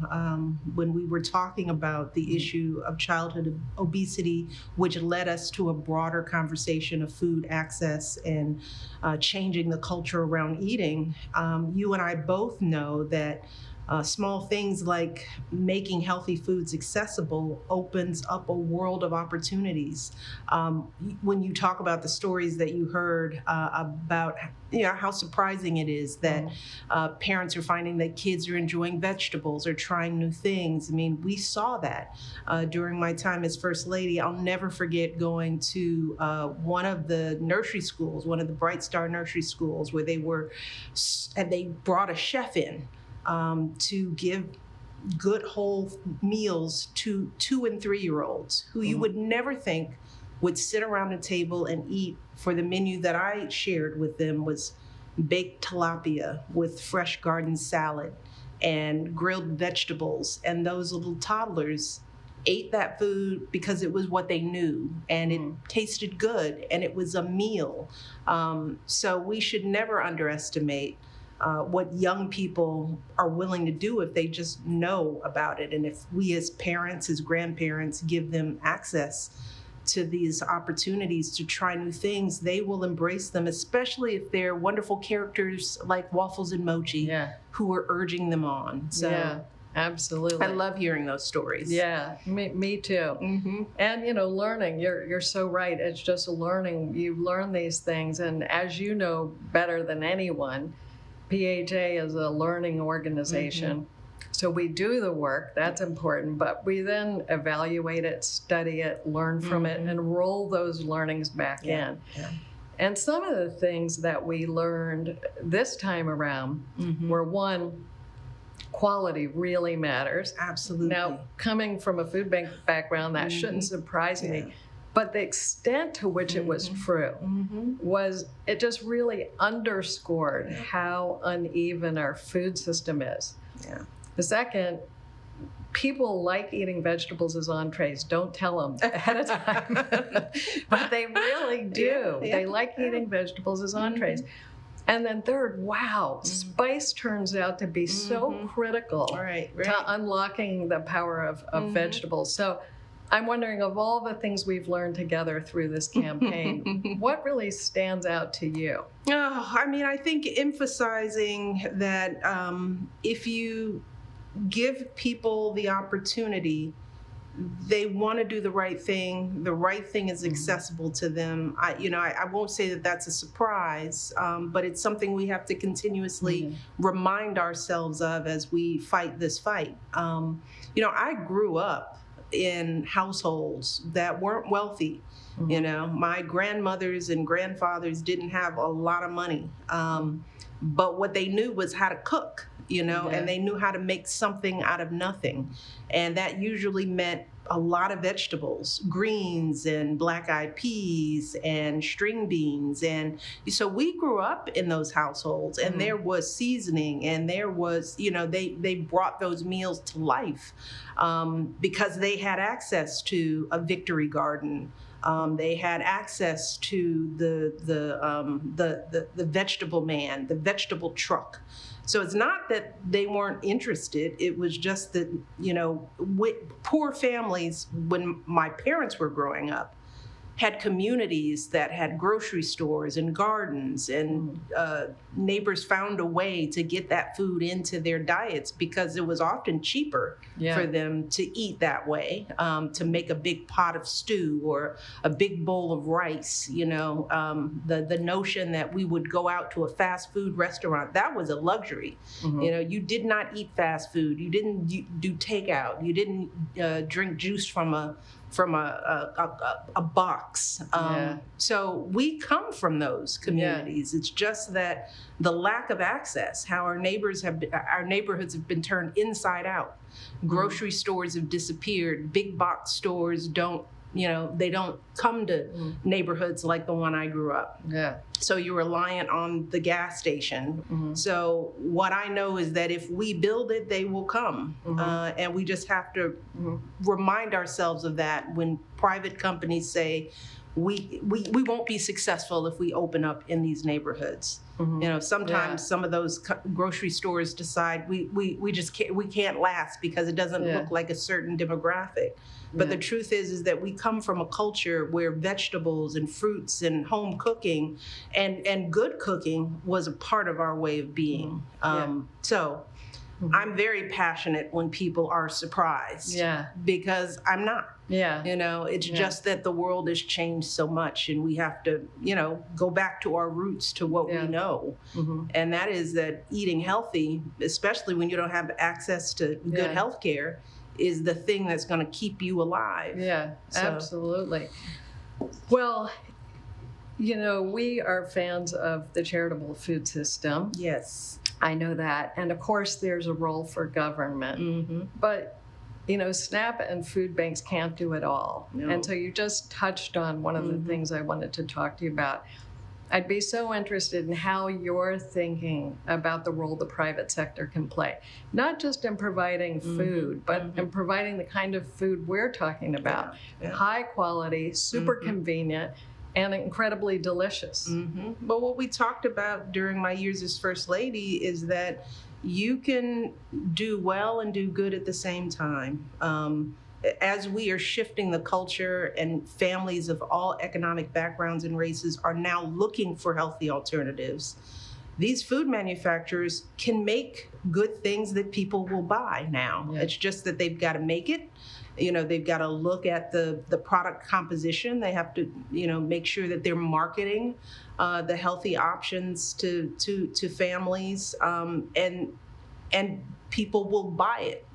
when we were talking about the issue of childhood obesity, which led us to a broader conversation of food access and changing the culture around eating, you and I both know that small things like making healthy foods accessible opens up a world of opportunities. When you talk about the stories that you heard about, you know, how surprising it is that parents are finding that kids are enjoying vegetables or trying new things. I mean, we saw that during my time as First Lady. I'll never forget going to one of the nursery schools, one of the Bright Star nursery schools, where they brought a chef in to give good whole meals to 2- and 3-year-olds who you would never think would sit around a table and eat. For the menu that I shared with them was baked tilapia with fresh garden salad and grilled vegetables. And those little toddlers ate that food because it was what they knew and it tasted good and it was a meal. So we should never underestimate what young people are willing to do if they just know about it. And if we as parents, as grandparents, give them access to these opportunities to try new things, they will embrace them, especially if they're wonderful characters like Waffles and Mochi who are urging them on. So absolutely. I love hearing those stories. Yeah, me too. And, you know, learning, you're so right. It's just learning. You learn these things. And as you know better than anyone, PHA is a learning organization. So we do the work, that's important, but we then evaluate it, study it, learn from it, and roll those learnings back in. And some of the things that we learned this time around were, one, quality really matters. Absolutely. Now, coming from a food bank background, that shouldn't surprise me. But the extent to which it was true was, it just really underscored how uneven our food system is. The second, people like eating vegetables as entrees. Don't tell them ahead of time, but they really do. They like eating vegetables as entrees. And then third, wow, spice turns out to be so critical to unlocking the power of vegetables. So I'm wondering, of all the things we've learned together through this campaign, what really stands out to you? Oh, I mean, I think emphasizing that if you give people the opportunity, they want to do the right thing. The right thing is accessible to them. I won't say that that's a surprise, but it's something we have to continuously remind ourselves of as we fight this fight. I grew up in households that weren't wealthy. You know, my grandmothers and grandfathers didn't have a lot of money, but what they knew was how to cook. And they knew how to make something out of nothing. And that usually meant a lot of vegetables, greens and black-eyed peas and string beans. And so we grew up in those households, and there was seasoning, and there was, they brought those meals to life because they had access to a Victory Garden, They had access to the vegetable man, the vegetable truck. So it's not that they weren't interested. It was just that, poor families, when my parents were growing up, had communities that had grocery stores and gardens, and neighbors found a way to get that food into their diets because it was often cheaper for them to eat that way, to make a big pot of stew or a big bowl of rice. The notion that we would go out to a fast food restaurant, that was a luxury. You did not eat fast food. You didn't do takeout. You didn't drink juice from a box. So we come from those communities. It's just that the lack of access, how our neighborhoods have been turned inside out. Grocery stores have disappeared. Big box stores they don't come to neighborhoods like the one I grew up. So you're reliant on the gas station. So what I know is that if we build it, they will come. And we just have to remind ourselves of that when private companies say, we won't be successful if we open up in these neighborhoods. Sometimes some of those grocery stores decide we can't last because it doesn't look like a certain demographic. But the truth is that we come from a culture where vegetables and fruits and home cooking and good cooking was a part of our way of being. So I'm very passionate when people are surprised. Because I'm not. It's just that the world has changed so much, and we have to, go back to our roots, to what we know. And that is that eating healthy, especially when you don't have access to good health care, is the thing that's going to keep you alive. Absolutely. Well, we are fans of the charitable food system. Yes. I know that. And of course, there's a role for government. But, SNAP and food banks can't do it all. And so you just touched on one of the things I wanted to talk to you about. I'd be so interested in how you're thinking about the role the private sector can play, not just in providing food, but in providing the kind of food we're talking about. High quality, super convenient, and incredibly delicious. But what we talked about during my years as First Lady is that you can do well and do good at the same time. As we are shifting the culture, and families of all economic backgrounds and races are now looking for healthy alternatives, these food manufacturers can make good things that people will buy now. It's just that they've got to make it. They've got to look at the product composition. They have to, make sure that they're marketing the healthy options to families, and people will buy it.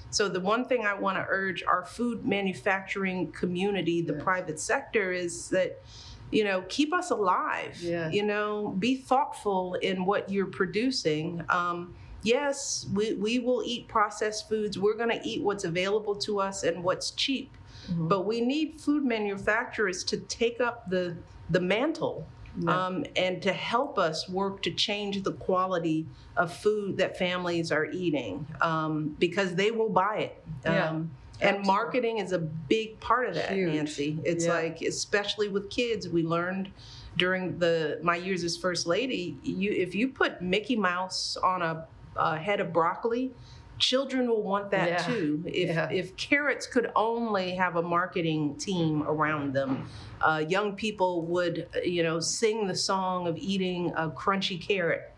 So the one thing I want to urge our food manufacturing community, the private sector, is that, keep us alive. Be thoughtful in what you're producing. Yes, we will eat processed foods. We're going to eat what's available to us and what's cheap. But we need food manufacturers to take up the mantle and to help us work to change the quality of food that families are eating, because they will buy it. And marketing is a big part of that, Nancy. It's like, especially with kids, we learned during my years as First Lady, if you put Mickey Mouse on a head of broccoli, children will want that too. If carrots could only have a marketing team around them, young people would, sing the song of eating a crunchy carrot.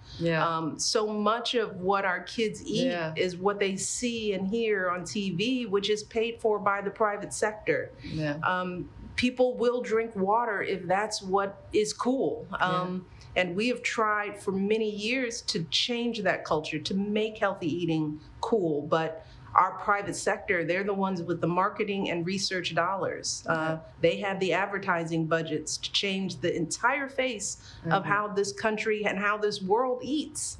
So much of what our kids eat is what they see and hear on TV, which is paid for by the private sector. People will drink water if that's what is cool. And we have tried for many years to change that culture, to make healthy eating cool. But our private sector, they're the ones with the marketing and research dollars. They have the advertising budgets to change the entire face of how this country and how this world eats.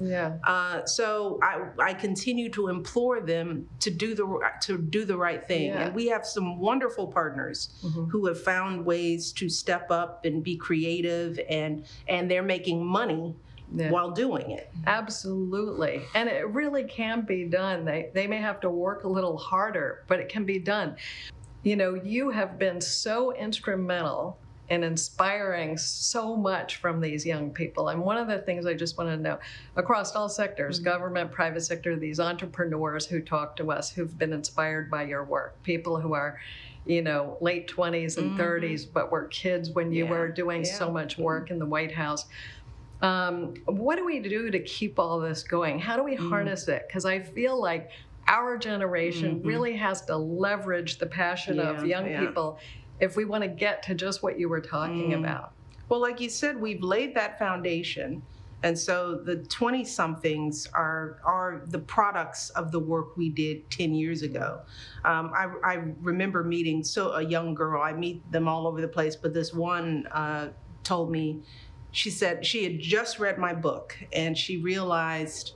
So I continue to implore them to do the right thing. And we have some wonderful partners who have found ways to step up and be creative, and they're making money while doing it. Absolutely. And it really can be done. They may have to work a little harder, but it can be done. you have been so instrumental in inspiring so much from these young people. And one of the things I just want to know, across all sectors, government, private sector, these entrepreneurs who talk to us who've been inspired by your work, people who are late 20s and 30s, but were kids when you were doing so much work in the White House. What do we do to keep all this going? How do we harness it? Because I feel like our generation really has to leverage the passion of young people if we want to get to just what you were talking about. Well, like you said, we've laid that foundation. And so the 20-somethings are the products of the work we did 10 years ago. I remember meeting a young girl. I meet them all over the place, but this one told me, she said she had just read my book and she realized,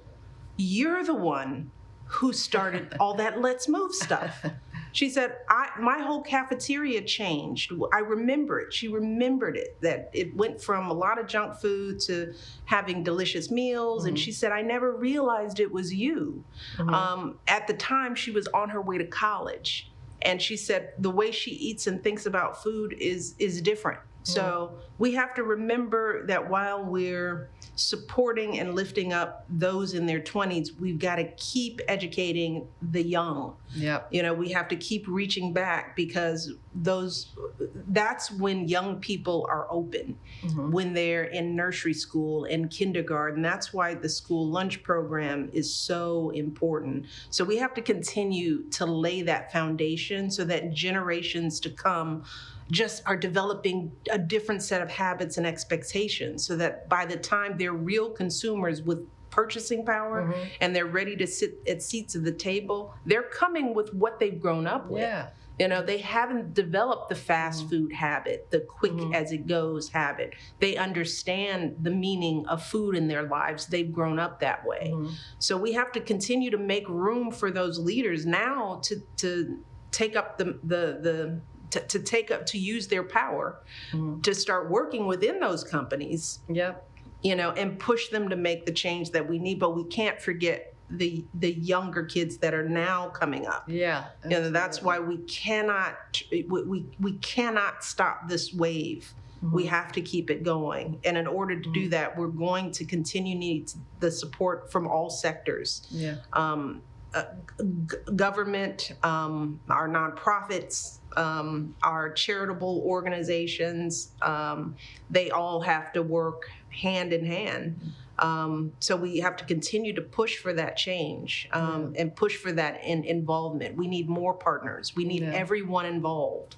you're the one who started all that Let's Move stuff. She said, my whole cafeteria changed. I remember it. She remembered it, that it went from a lot of junk food to having delicious meals. And she said, I never realized it was you. At the time, she was on her way to college. And she said, the way she eats and thinks about food is different. So we have to remember that while we're supporting and lifting up those in their 20s, we've got to keep educating the young. We have to keep reaching back, because that's when young people are open, when they're in nursery school and kindergarten. That's why the school lunch program is so important. So we have to continue to lay that foundation so that generations to come just are developing a different set of habits and expectations, so that by the time they're real consumers with purchasing power and they're ready to sit at seats at the table, they're coming with what they've grown up with. They haven't developed the fast food habit, the quick as it goes habit. They understand the meaning of food in their lives. They've grown up that way. So we have to continue to make room for those leaders now to take up to use their power, to start working within those companies, and push them to make the change that we need. But we can't forget the younger kids that are now coming up. That's why we cannot stop this wave. We have to keep it going. And in order to do that, we're going to continue need the support from all sectors. Government, our nonprofits, our charitable organizations, they all have to work hand in hand. So we have to continue to push for that change and push for that involvement. We need more partners. We need everyone involved.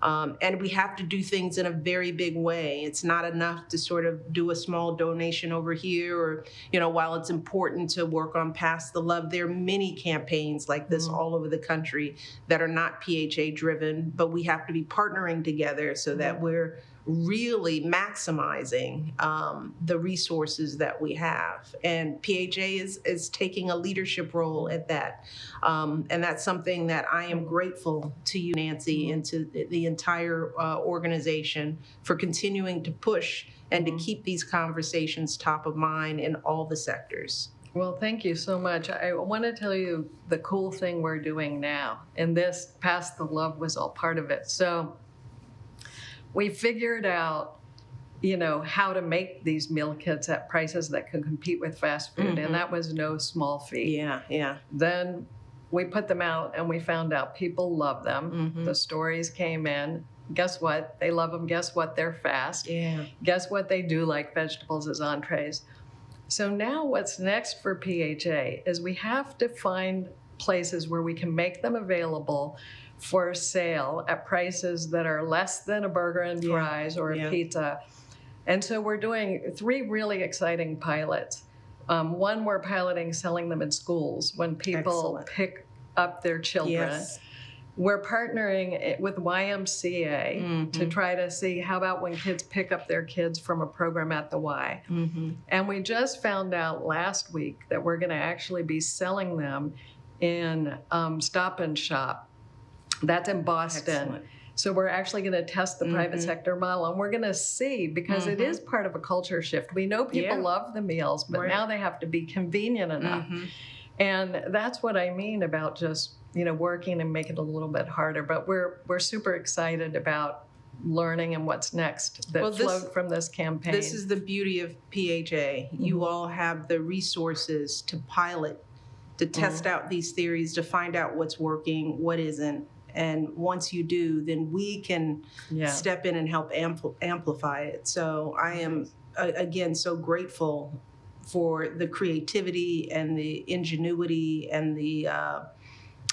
And we have to do things in a very big way. It's not enough to sort of do a small donation over here, or, while it's important to work on Pass the Love, there are many campaigns like this all over the country that are not PHA driven, but we have to be partnering together so that we're really maximizing the resources that we have. And PHA is taking a leadership role at that. And that's something that I am grateful to you, Nancy, and to the entire organization for continuing to push and to keep these conversations top of mind in all the sectors. Well, thank you so much. I want to tell you the cool thing we're doing now, and this Pass the Love was all part of it. So we figured out, how to make these meal kits at prices that could compete with fast food, and that was no small feat. Then we put them out, and we found out people love them. The stories came in. Guess what? They love them. Guess what? They're fast. Guess what? They do like vegetables as entrees. So now what's next for PHA is we have to find places where we can make them available for sale at prices that are less than a burger and fries or a pizza. And so we're doing 3 really exciting pilots. One, we're piloting selling them in schools when people pick up their children. We're partnering with YMCA to try to see how about when kids pick up their kids from a program at the Y. And we just found out last week that we're going to actually be selling them in Stop and Shop. That's in Boston. So we're actually going to test the private sector model, and we're going to see, because it is part of a culture shift. We know people love the meals, but now they have to be convenient enough. And that's what I mean about just, working and making it a little bit harder. But we're super excited about learning and what's next that flowed from this campaign. This is the beauty of PHA. You all have the resources to pilot, to test out these theories, to find out what's working, what isn't. And once you do, then we can step in and help amplify it. So I am, again, so grateful for the creativity and the ingenuity and the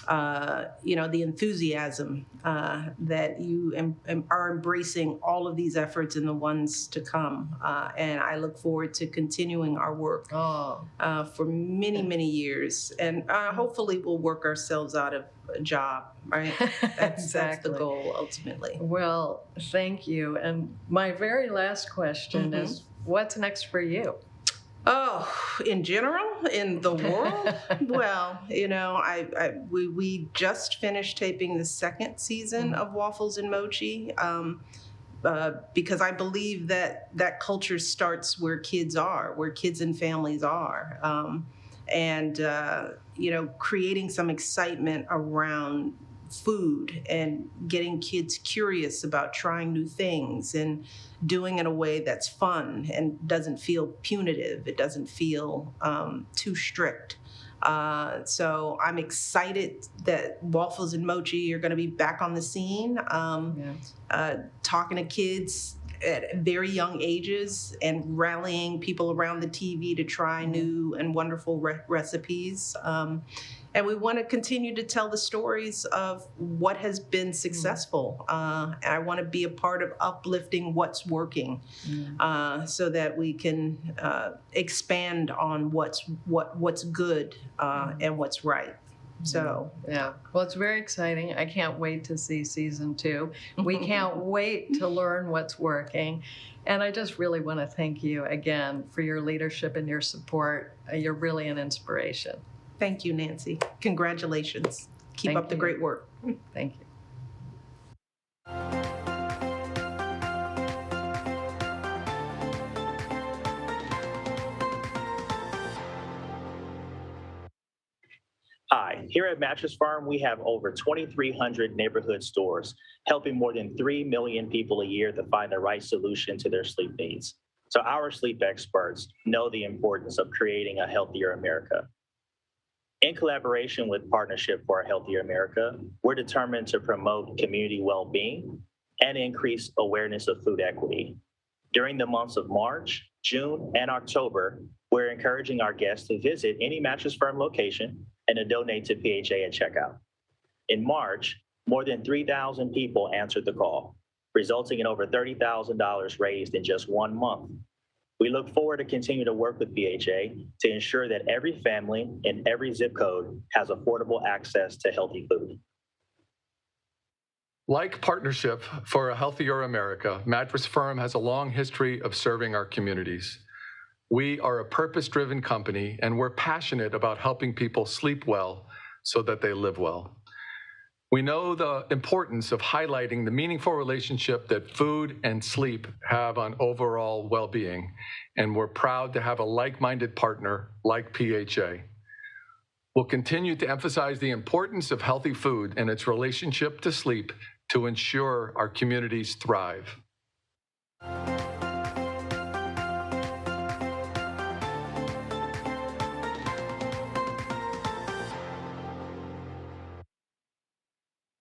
the enthusiasm that you are embracing all of these efforts and the ones to come. And I look forward to continuing our work for many, many years. And hopefully we'll work ourselves out of a job, right? That's the goal ultimately. Well, thank you. And my very last question is, what's next for you? Oh, in general, in the world? Well, we just finished taping the second season of Waffles and Mochi because I believe that culture starts where kids are, where kids and families are. Creating some excitement around food and getting kids curious about trying new things and doing it in a way that's fun and doesn't feel punitive. It doesn't feel too strict. So I'm excited that Waffles and Mochi are going to be back on the scene, talking to kids at very young ages and rallying people around the TV to try new and wonderful recipes. And we want to continue to tell the stories of what has been successful. And I want to be a part of uplifting what's working so that we can expand on what's good and what's right. So well, it's very exciting. I can't wait to see season 2. We can't wait to learn what's working. And I just really want to thank you again for your leadership and your support. You're really an inspiration. Thank you, Nancy. Congratulations. Keep up the great work. Thank you. Hi, here at Mattress Firm, we have over 2,300 neighborhood stores, helping more than 3 million people a year to find the right solution to their sleep needs. So our sleep experts know the importance of creating a healthier America. In collaboration with Partnership for a Healthier America, we're determined to promote community well-being and increase awareness of food equity. During the months of March, June, and October, we're encouraging our guests to visit any Mattress Firm location and to donate to PHA at checkout. In March, more than 3,000 people answered the call, resulting in over $30,000 raised in just 1 month. We look forward to continue to work with PHA to ensure that every family in every zip code has affordable access to healthy food. Like Partnership for a Healthier America, Mattress Firm has a long history of serving our communities. We are a purpose-driven company, and we're passionate about helping people sleep well so that they live well. We know the importance of highlighting the meaningful relationship that food and sleep have on overall well-being, and we're proud to have a like-minded partner like PHA. We'll continue to emphasize the importance of healthy food and its relationship to sleep to ensure our communities thrive.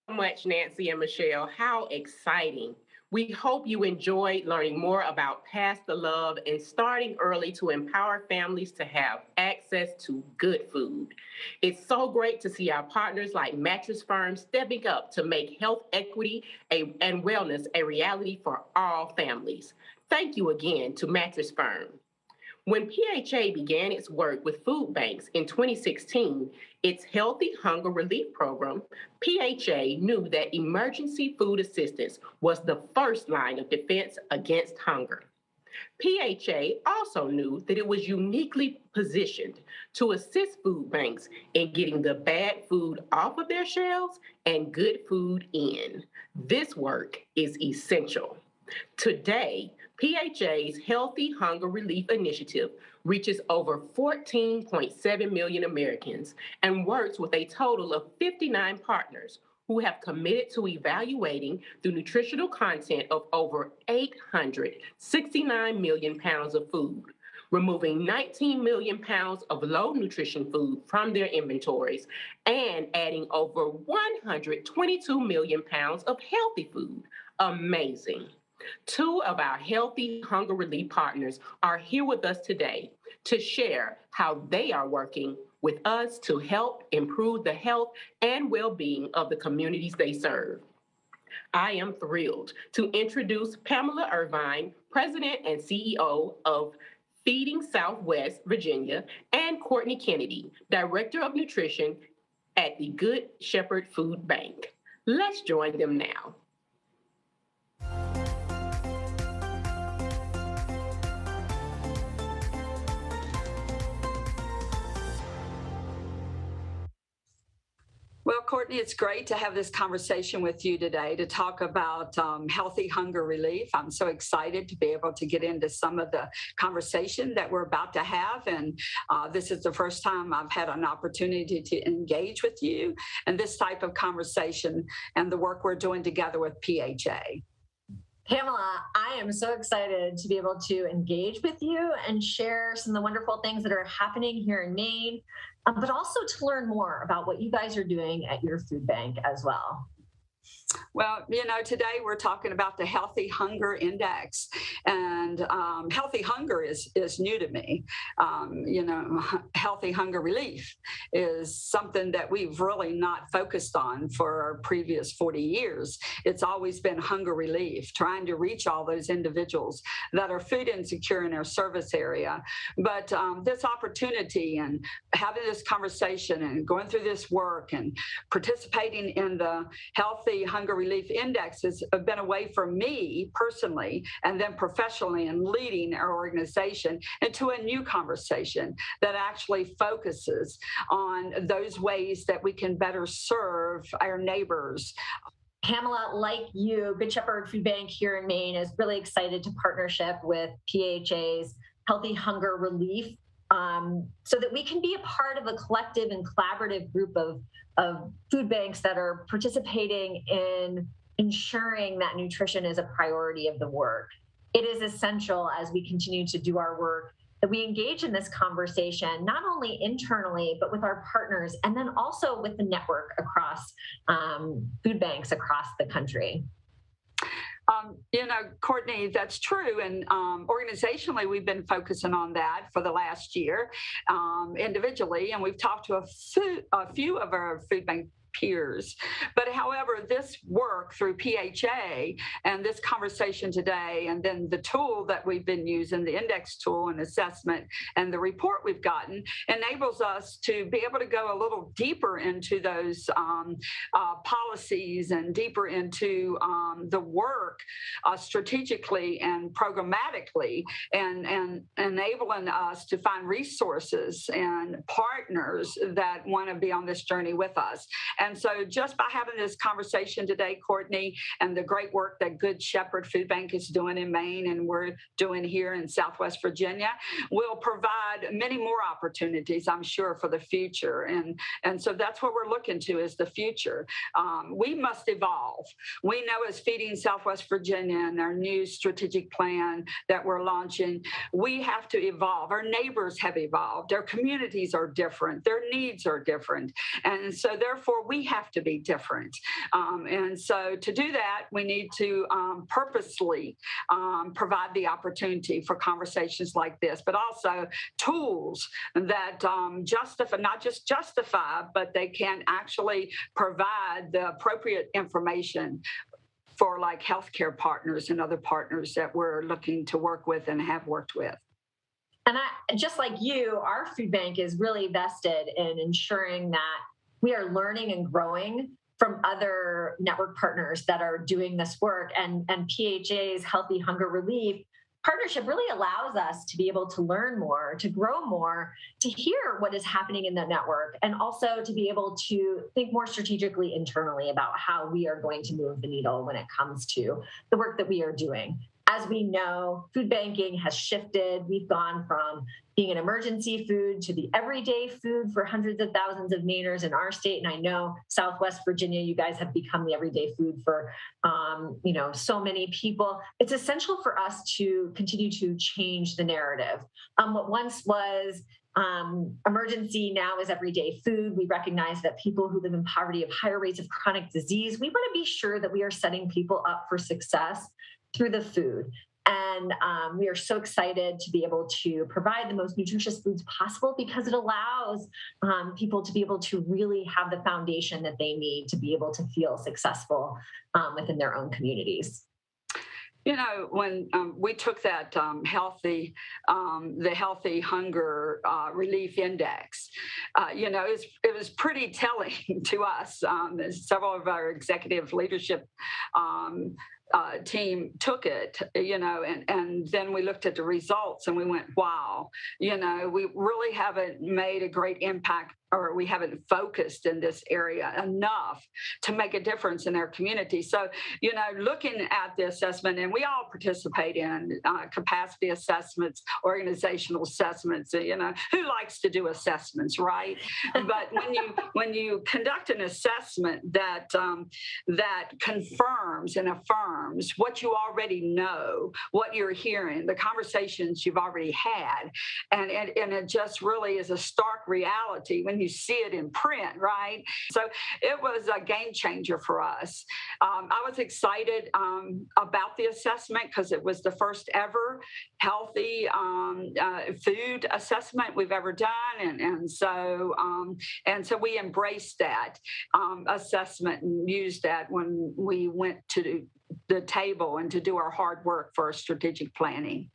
Much, Nancy and Michelle. How exciting. We hope you enjoyed learning more about Pass the Love and starting early to empower families to have access to good food. It's so great to see our partners like Mattress Firm stepping up to make health equity and wellness a reality for all families. Thank you again to Mattress Firm. When PHA began its work with food banks in 2016, its Healthy Hunger Relief Program, PHA knew that emergency food assistance was the first line of defense against hunger. PHA also knew that it was uniquely positioned to assist food banks in getting the bad food off of their shelves and good food in. This work is essential. Today, PHA's Healthy Hunger Relief Initiative reaches over 14.7 million Americans and works with a total of 59 partners who have committed to evaluating the nutritional content of over 869 million pounds of food, removing 19 million pounds of low nutrition food from their inventories, and adding over 122 million pounds of healthy food. Amazing. Two of our Healthy Hunger Relief partners are here with us today to share how they are working with us to help improve the health and well-being of the communities they serve. I am thrilled to introduce Pamela Irvine, President and CEO of Feeding Southwest Virginia, and Courtney Kennedy, Director of Nutrition at the Good Shepherd Food Bank. Let's join them now. Well, Courtney, it's great to have this conversation with you today to talk about healthy hunger relief. I'm so excited to be able to get into some of the conversation that we're about to have. And this is the first time I've had an opportunity to engage with you in this type of conversation and the work we're doing together with PHA. Pamela, I am so excited to be able to engage with you and share some of the wonderful things that are happening here in Maine, but also to learn more about what you guys are doing at your food bank as well. Well, you know, today we're talking about the Healthy Hunger Index, and healthy hunger is new to me. Healthy hunger relief is something that we've really not focused on for our previous 40 years. It's always been hunger relief, trying to reach all those individuals that are food insecure in our service area. But this opportunity and having this conversation and going through this work and participating in the Healthy Hunger Relief Index has been a way for me personally and then professionally in leading our organization into a new conversation that actually focuses on those ways that we can better serve our neighbors. Pamela, like you, Good Shepherd Food Bank here in Maine is really excited to partnership with PHA's Healthy Hunger Relief so that we can be a part of a collective and collaborative group of food banks that are participating in ensuring that nutrition is a priority of the work. It is essential as we continue to do our work that we engage in this conversation, not only internally, but with our partners, and then also with the network across food banks across the country. Courtney, that's true. And organizationally, we've been focusing on that for the last year individually. And we've talked to a few of our food bank peers. But however, this work through PHA and this conversation today, and then the tool that we've been using, the index tool and assessment and the report we've gotten, enables us to be able to go a little deeper into those policies and deeper into the work strategically and programmatically, and enabling us to find resources and partners that want to be on this journey with us. And so just by having this conversation today, Courtney, and the great work that Good Shepherd Food Bank is doing in Maine and we're doing here in Southwest Virginia, will provide many more opportunities, I'm sure, for the future. And so that's what we're looking to is the future. We must evolve. We know as Feeding Southwest Virginia and our new strategic plan that we're launching, we have to evolve. Our neighbors have evolved. Our communities are different. Their needs are different. And so therefore, we have to be different. And so to do that, we need to purposely provide the opportunity for conversations like this, but also tools that not just justify, but they can actually provide the appropriate information for like healthcare partners and other partners that we're looking to work with and have worked with. And just like you, our food bank is really vested in ensuring that we are learning and growing from other network partners that are doing this work. And PHA's Healthy Hunger Relief partnership really allows us to be able to learn more, to grow more, to hear what is happening in the network, and also to be able to think more strategically internally about how we are going to move the needle when it comes to the work that we are doing. As we know, food banking has shifted. We've gone from being an emergency food to the everyday food for hundreds of thousands of Mainers in our state. And I know Southwest Virginia, you guys have become the everyday food for, so many people. It's essential for us to continue to change the narrative. What once was emergency now is everyday food. We recognize that people who live in poverty have higher rates of chronic disease. We want to be sure that we are setting people up for success through the food. And we are so excited to be able to provide the most nutritious foods possible, because it allows people to be able to really have the foundation that they need to be able to feel successful within their own communities. You know, when we took that the Healthy Hunger Relief Index, it was pretty telling to us. Several of our executive leadership team took it, and then we looked at the results and we went, wow, we really haven't made a great impact, or we haven't focused in this area enough to make a difference in our community. So, looking at the assessment, and we all participate in capacity assessments, organizational assessments, who likes to do assessments, right? But when you conduct an assessment that confirms and affirms what you already know, what you're hearing, the conversations you've already had, and it just really is a stark reality when you see it in print, right? So it was a game changer for us. I was excited about the assessment because it was the first ever healthy food assessment we've ever done, and so we embraced that assessment and used that when we went to the table and to do our hard work for our strategic planning.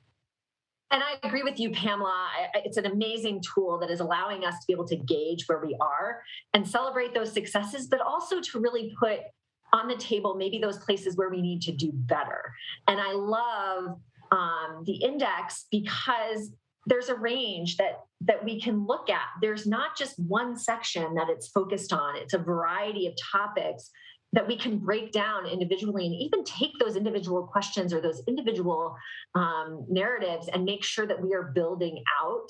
And I agree with you, Pamela. It's an amazing tool that is allowing us to be able to gauge where we are and celebrate those successes, but also to really put on the table maybe those places where we need to do better. And I love the index because there's a range that we can look at. There's not just one section that it's focused on. It's a variety of topics that we can break down individually and even take those individual questions or those individual narratives and make sure that we are building out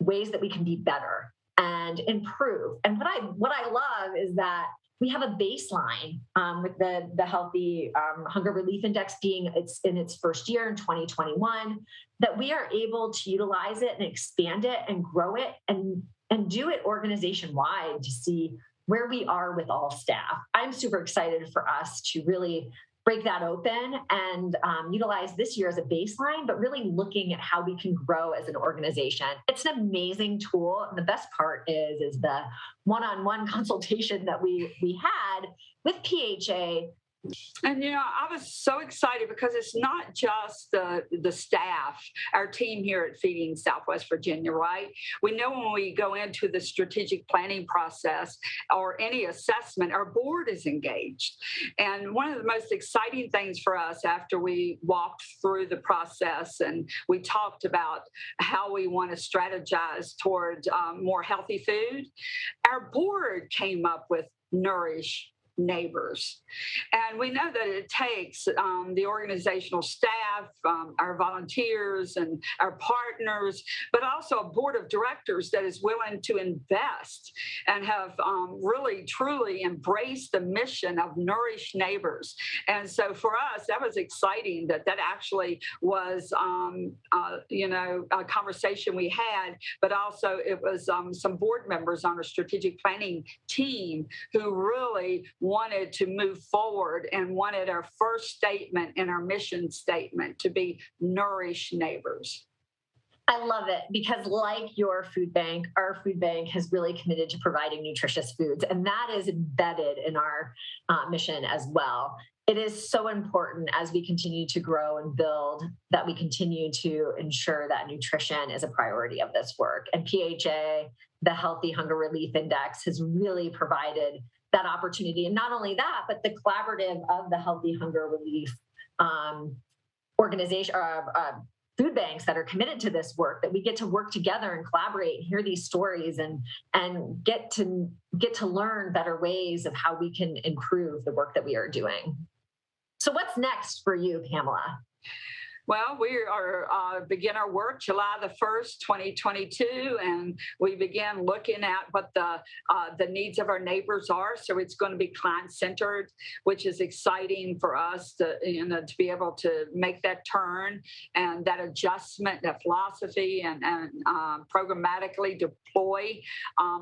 ways that we can be better and improve. And what I love is that we have a baseline with the Healthy Hunger Relief Index being in its first year in 2021, that we are able to utilize it and expand it and grow it and do it organization-wide to see where we are with all staff. I'm super excited for us to really break that open and utilize this year as a baseline, but really looking at how we can grow as an organization. It's an amazing tool. And the best part is the one-on-one consultation that we had with PHA. And, I was so excited because it's not just the staff, our team here at Feeding Southwest Virginia, right? We know when we go into the strategic planning process or any assessment, our board is engaged. And one of the most exciting things for us after we walked through the process and we talked about how we want to strategize towards more healthy food, our board came up with Nourish Neighbors. And we know that it takes the organizational staff, our volunteers and our partners, but also a board of directors that is willing to invest and have really, truly embraced the mission of Nourish Neighbors. And so for us, that was exciting that actually was, a conversation we had, but also it was some board members on our strategic planning team who really wanted to move forward and wanted our first statement in our mission statement to be Nourish Neighbors. I love it because like your food bank, our food bank has really committed to providing nutritious foods, and that is embedded in our mission as well. It is so important as we continue to grow and build that we continue to ensure that nutrition is a priority of this work. And PHA, the Healthy Hunger Relief Index, has really provided that opportunity. And not only that, but the collaborative of the Healthy Hunger Relief organization, food banks that are committed to this work, that we get to work together and collaborate and hear these stories and get to learn better ways of how we can improve the work that we are doing. So what's next for you, Pamela? Well, we are begin our work July the 1st, 2022, and we begin looking at what the needs of our neighbors are. So it's going to be client-centered, which is exciting for us to be able to make that turn and that adjustment, that philosophy, and programmatically deploy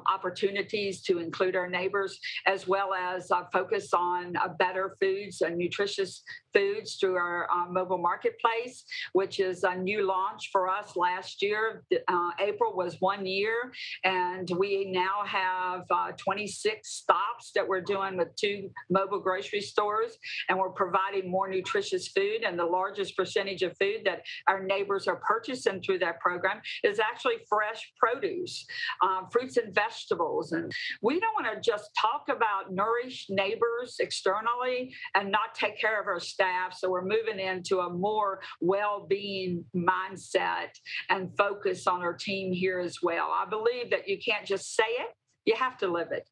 opportunities to include our neighbors, as well as focus on better foods and nutritious foods through our mobile marketplace, which is a new launch for us last year. April was 1 year, and we now have 26 stops that we're doing with 2 mobile grocery stores, and we're providing more nutritious food. And the largest percentage of food that our neighbors are purchasing through that program is actually fresh produce, fruits and vegetables. And we don't want to just talk about nourish neighbors externally and not take care of our staff. So we're moving into a more well-being mindset and focus on our team here as well. I believe that you can't just say it, you have to live it.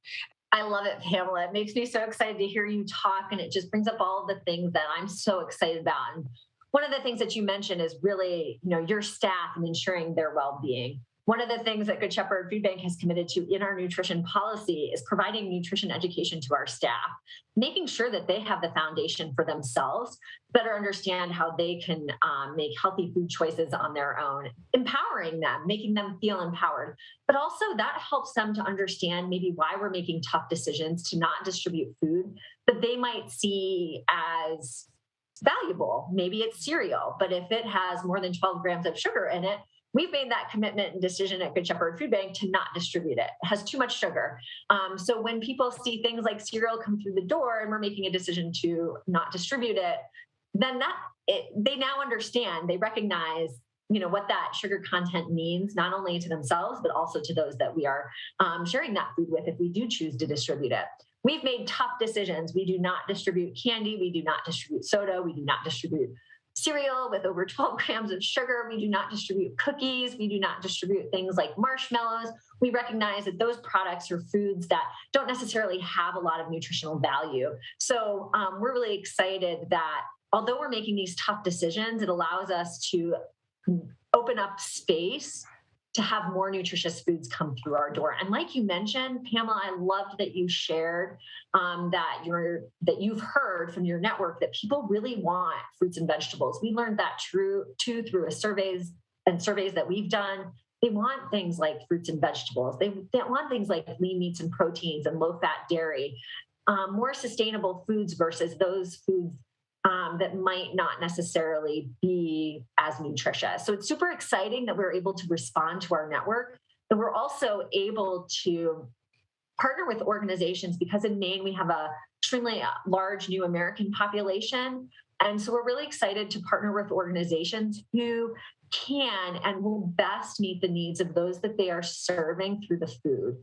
I love it, Pamela. It makes me so excited to hear you talk, and it just brings up all of the things that I'm so excited about. And one of the things that you mentioned is really, your staff and ensuring their well-being. One of the things that Good Shepherd Food Bank has committed to in our nutrition policy is providing nutrition education to our staff, making sure that they have the foundation for themselves, better understand how they can make healthy food choices on their own, empowering them, making them feel empowered. But also that helps them to understand maybe why we're making tough decisions to not distribute food that they might see as valuable. Maybe it's cereal, but if it has more than 12 grams of sugar in it, we've made that commitment and decision at Good Shepherd Food Bank to not distribute it. It has too much sugar. So when people see things like cereal come through the door and we're making a decision to not distribute it, then they now understand, they recognize, what that sugar content means, not only to themselves, but also to those that we are sharing that food with if we do choose to distribute it. We've made tough decisions. We do not distribute candy. We do not distribute soda. We do not distribute cereal with over 12 grams of sugar. We do not distribute cookies. We do not distribute things like marshmallows. We recognize that those products are foods that don't necessarily have a lot of nutritional value. So we're really excited that although we're making these tough decisions, it allows us to open up space to have more nutritious foods come through our door. And like you mentioned, Pamela, I loved that you shared that you've heard from your network that people really want fruits and vegetables. We learned that through surveys that we've done. They want things like fruits and vegetables. They want things like lean meats and proteins and low-fat dairy, more sustainable foods versus those foods that might not necessarily be as nutritious. So it's super exciting that we're able to respond to our network, and we're also able to partner with organizations because in Maine, we have a extremely large new American population. And so we're really excited to partner with organizations who can and will best meet the needs of those that they are serving through the food.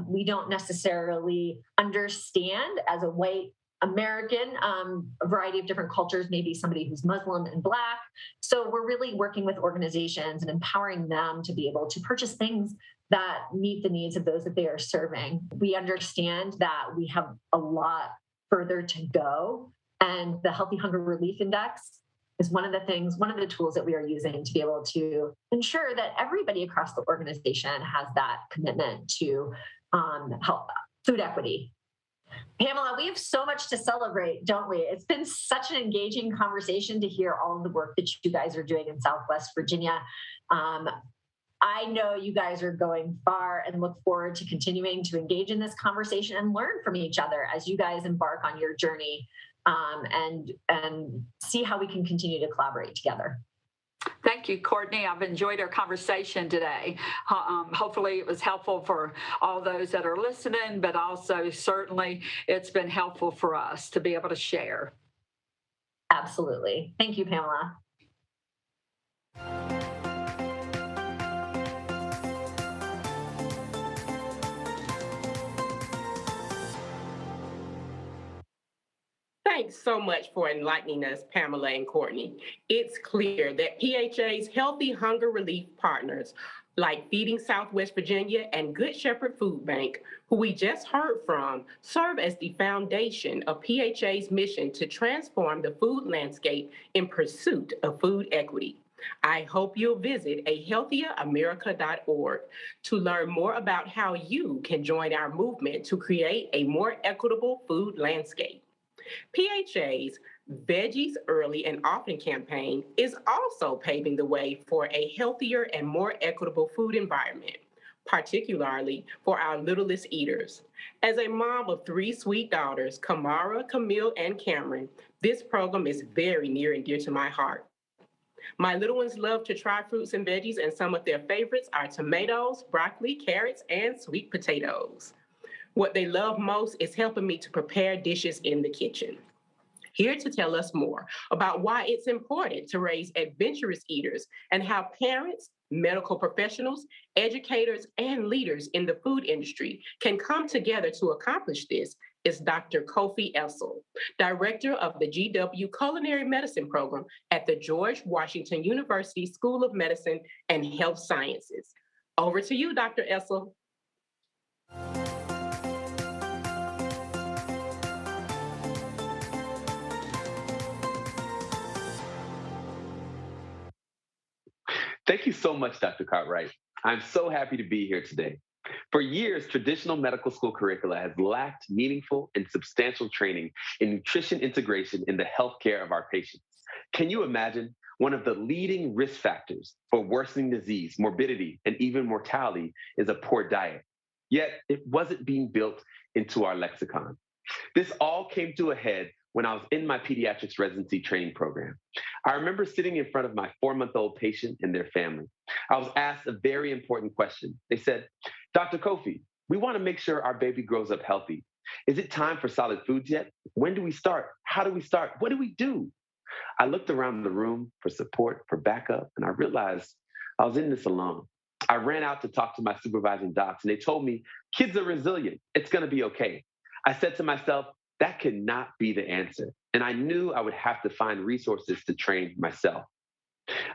We don't necessarily understand as a white American, a variety of different cultures, maybe somebody who's Muslim and Black. So we're really working with organizations and empowering them to be able to purchase things that meet the needs of those that they are serving. We understand that we have a lot further to go, and the Healthy Hunger Relief Index is one of the tools that we are using to be able to ensure that everybody across the organization has that commitment to help food equity. Pamela, we have so much to celebrate, don't we? It's been such an engaging conversation to hear all of the work that you guys are doing in Southwest Virginia. I know you guys are going far and look forward to continuing to engage in this conversation and learn from each other as you guys embark on your journey and see how we can continue to collaborate together. Thank you, Courtney. I've enjoyed our conversation today. Hopefully it was helpful for all those that are listening, but also certainly it's been helpful for us to be able to share. Absolutely. Thank you, Pamela. Thanks so much for enlightening us, Pamela and Courtney. It's clear that PHA's Healthy Hunger Relief partners, like Feeding Southwest Virginia and Good Shepherd Food Bank, who we just heard from, serve as the foundation of PHA's mission to transform the food landscape in pursuit of food equity. I hope you'll visit ahealthieramerica.org to learn more about how you can join our movement to create a more equitable food landscape. PHA's Veggies Early and Often campaign is also paving the way for a healthier and more equitable food environment, particularly for our littlest eaters. As a mom of 3 sweet daughters, Kamara, Camille, and Cameron, this program is very near and dear to my heart. My little ones love to try fruits and veggies, and some of their favorites are tomatoes, broccoli, carrots, and sweet potatoes. What they love most is helping me to prepare dishes in the kitchen. Here to tell us more about why it's important to raise adventurous eaters and how parents, medical professionals, educators, and leaders in the food industry can come together to accomplish this is Dr. Kofi Essel, Director of the GW Culinary Medicine Program at the George Washington University School of Medicine and Health Sciences. Over to you, Dr. Essel. Thank you so much, Dr. Cartwright. I'm so happy to be here today. For years, traditional medical school curricula has lacked meaningful and substantial training in nutrition integration in the healthcare of our patients. Can you imagine? One of the leading risk factors for worsening disease, morbidity, and even mortality is a poor diet. Yet it wasn't being built into our lexicon. This all came to a head when I was in my pediatrics residency training program. I remember sitting in front of my 4-month-old patient and their family. I was asked a very important question. They said, Dr. Kofi, we want to make sure our baby grows up healthy. Is it time for solid foods yet? When do we start? How do we start? What do we do? I looked around the room for support, for backup, and I realized I was in this alone. I ran out to talk to my supervising docs, and they told me, kids are resilient. It's going to be okay. I said to myself, that could not be the answer. And I knew I would have to find resources to train myself.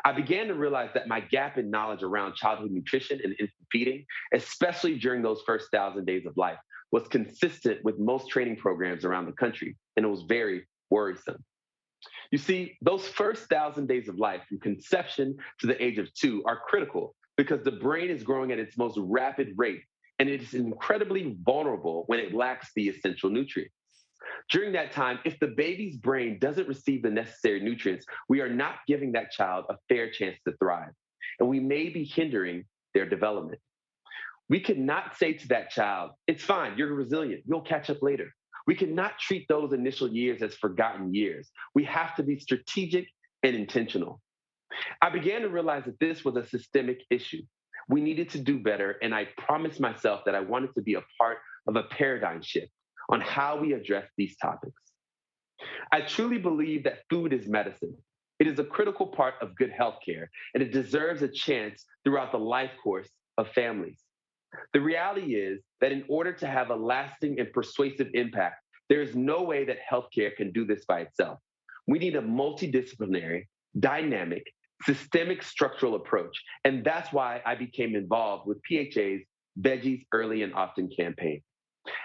I began to realize that my gap in knowledge around childhood nutrition and infant feeding, especially during those first 1,000 days of life, was consistent with most training programs around the country, and it was very worrisome. You see, those first 1,000 days of life, from conception to the age of 2, are critical because the brain is growing at its most rapid rate, and it is incredibly vulnerable when it lacks the essential nutrients. During that time, if the baby's brain doesn't receive the necessary nutrients, we are not giving that child a fair chance to thrive, and we may be hindering their development. We cannot say to that child, it's fine, you're resilient, you'll catch up later. We cannot treat those initial years as forgotten years. We have to be strategic and intentional. I began to realize that this was a systemic issue. We needed to do better, and I promised myself that I wanted to be a part of a paradigm shift on how we address these topics. I truly believe that food is medicine. It is a critical part of good healthcare, and it deserves a chance throughout the life course of families. The reality is that in order to have a lasting and persuasive impact, there is no way that healthcare can do this by itself. We need a multidisciplinary, dynamic, systemic structural approach, and that's why I became involved with PHA's Veggies Early and Often campaign.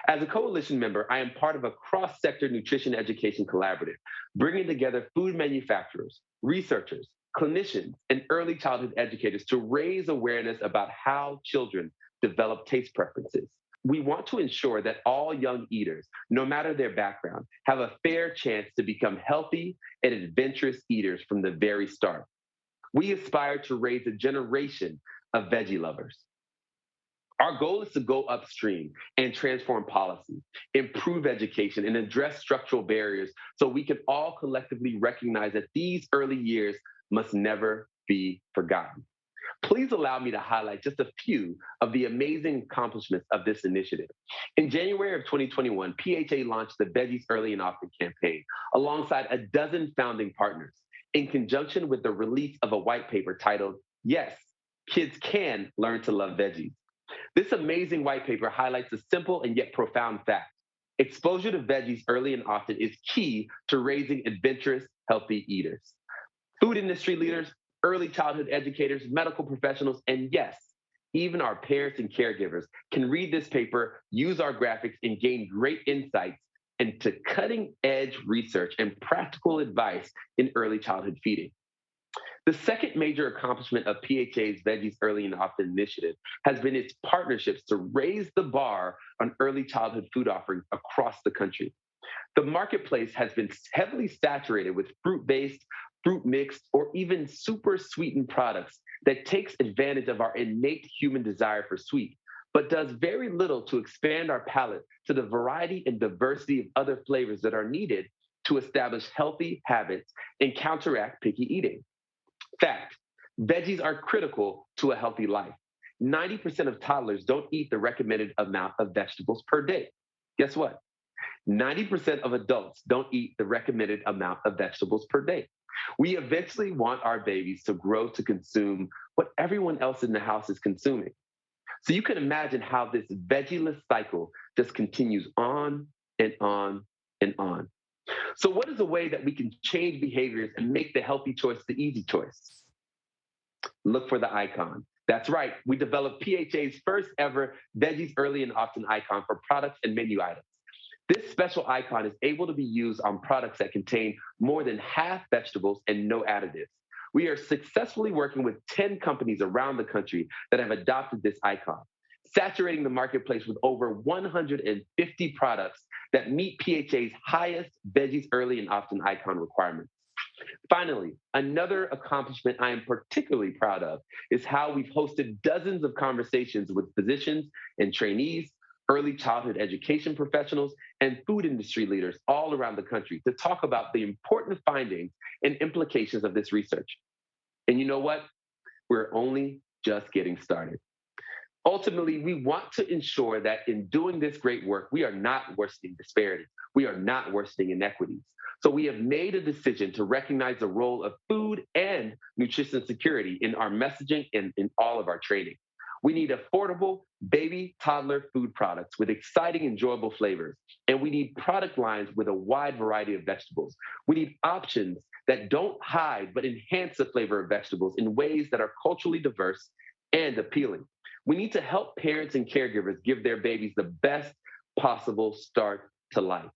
As a coalition member, I am part of a cross-sector nutrition education collaborative, bringing together food manufacturers, researchers, clinicians, and early childhood educators to raise awareness about how children develop taste preferences. We want to ensure that all young eaters, no matter their background, have a fair chance to become healthy and adventurous eaters from the very start. We aspire to raise a generation of veggie lovers. Our goal is to go upstream and transform policy, improve education, and address structural barriers so we can all collectively recognize that these early years must never be forgotten. Please allow me to highlight just a few of the amazing accomplishments of this initiative. In January of 2021, PHA launched the Veggies Early and Often campaign alongside a dozen founding partners in conjunction with the release of a white paper titled, Yes, Kids Can Learn to Love Veggies. This amazing white paper highlights a simple and yet profound fact. Exposure to veggies early and often is key to raising adventurous, healthy eaters. Food industry leaders, early childhood educators, medical professionals, and yes, even our parents and caregivers can read this paper, use our graphics, and gain great insights into cutting-edge research and practical advice in early childhood feeding. The second major accomplishment of PHA's Veggies Early and Often initiative has been its partnerships to raise the bar on early childhood food offerings across the country. The marketplace has been heavily saturated with fruit-based, fruit-mixed, or even super sweetened products that takes advantage of our innate human desire for sweet, but does very little to expand our palate to the variety and diversity of other flavors that are needed to establish healthy habits and counteract picky eating. Fact, veggies are critical to a healthy life. 90% of toddlers don't eat the recommended amount of vegetables per day. Guess what? 90% of adults don't eat the recommended amount of vegetables per day. We eventually want our babies to grow to consume what everyone else in the house is consuming. So you can imagine how this veggieless cycle just continues on and on and on. So what is a way that we can change behaviors and make the healthy choice the easy choice? Look for the icon. That's right, we developed PHA's first ever Veggies Early and Often icon for products and menu items. This special icon is able to be used on products that contain more than half vegetables and no additives. We are successfully working with 10 companies around the country that have adopted this icon, saturating the marketplace with over 150 products that meet PHA's highest Veggies Early and Often icon requirements. Finally, another accomplishment I am particularly proud of is how we've hosted dozens of conversations with physicians and trainees, early childhood education professionals, and food industry leaders all around the country to talk about the important findings and implications of this research. And you know what? We're only just getting started. Ultimately, we want to ensure that in doing this great work, we are not worsening disparities. We are not worsening inequities. So we have made a decision to recognize the role of food and nutrition security in our messaging and in all of our training. We need affordable baby, toddler food products with exciting, enjoyable flavors. And we need product lines with a wide variety of vegetables. We need options that don't hide but enhance the flavor of vegetables in ways that are culturally diverse and appealing. We need to help parents and caregivers give their babies the best possible start to life.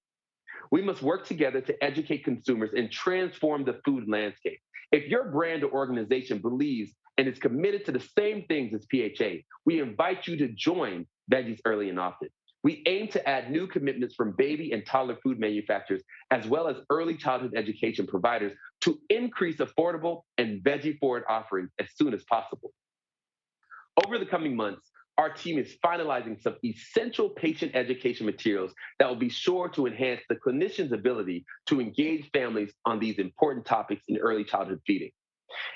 We must work together to educate consumers and transform the food landscape. If your brand or organization believes and is committed to the same things as PHA, we invite you to join Veggies Early and Often. We aim to add new commitments from baby and toddler food manufacturers, as well as early childhood education providers, to increase affordable and veggie-forward offerings as soon as possible. Over the coming months, our team is finalizing some essential patient education materials that will be sure to enhance the clinician's ability to engage families on these important topics in early childhood feeding.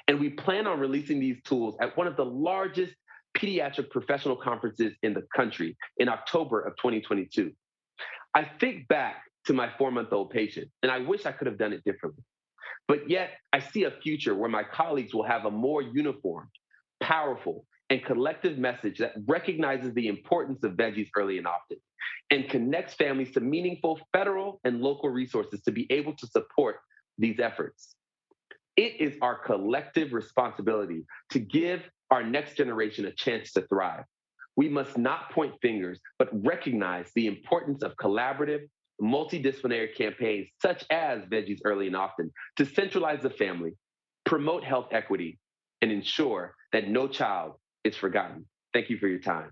And we plan on releasing these tools at one of the largest pediatric professional conferences in the country in October of 2022. I think back to my 4-month-old patient, and I wish I could have done it differently. But yet, I see a future where my colleagues will have a more uniform, powerful, and collective message that recognizes the importance of veggies early and often and connects families to meaningful federal and local resources to be able to support these efforts. It is our collective responsibility to give our next generation a chance to thrive. We must not point fingers, but recognize the importance of collaborative, multidisciplinary campaigns such as Veggies Early and Often to centralize the family, promote health equity, and ensure that no child is forgotten. Thank you for your time.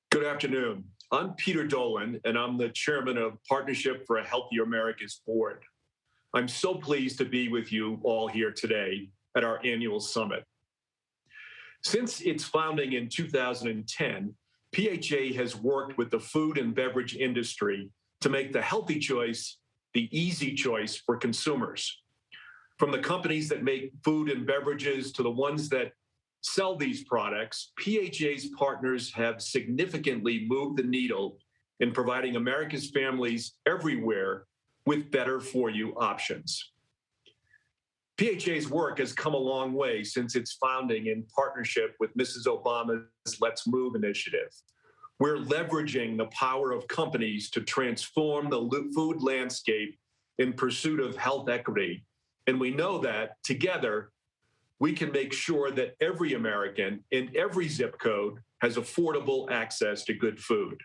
Good afternoon. I'm Peter Dolan, and I'm the chairman of Partnership for a Healthier America's board. I'm so pleased to be with you all here today at our annual summit. Since its founding in 2010, PHA has worked with the food and beverage industry to make the healthy choice the easy choice for consumers. From the companies that make food and beverages to the ones that sell these products, PHA's partners have significantly moved the needle in providing America's families everywhere with better for you options. PHA's work has come a long way since its founding in partnership with Mrs. Obama's Let's Move initiative. We're leveraging the power of companies to transform the food landscape in pursuit of health equity. And we know that together, we can make sure that every American in every zip code has affordable access to good food.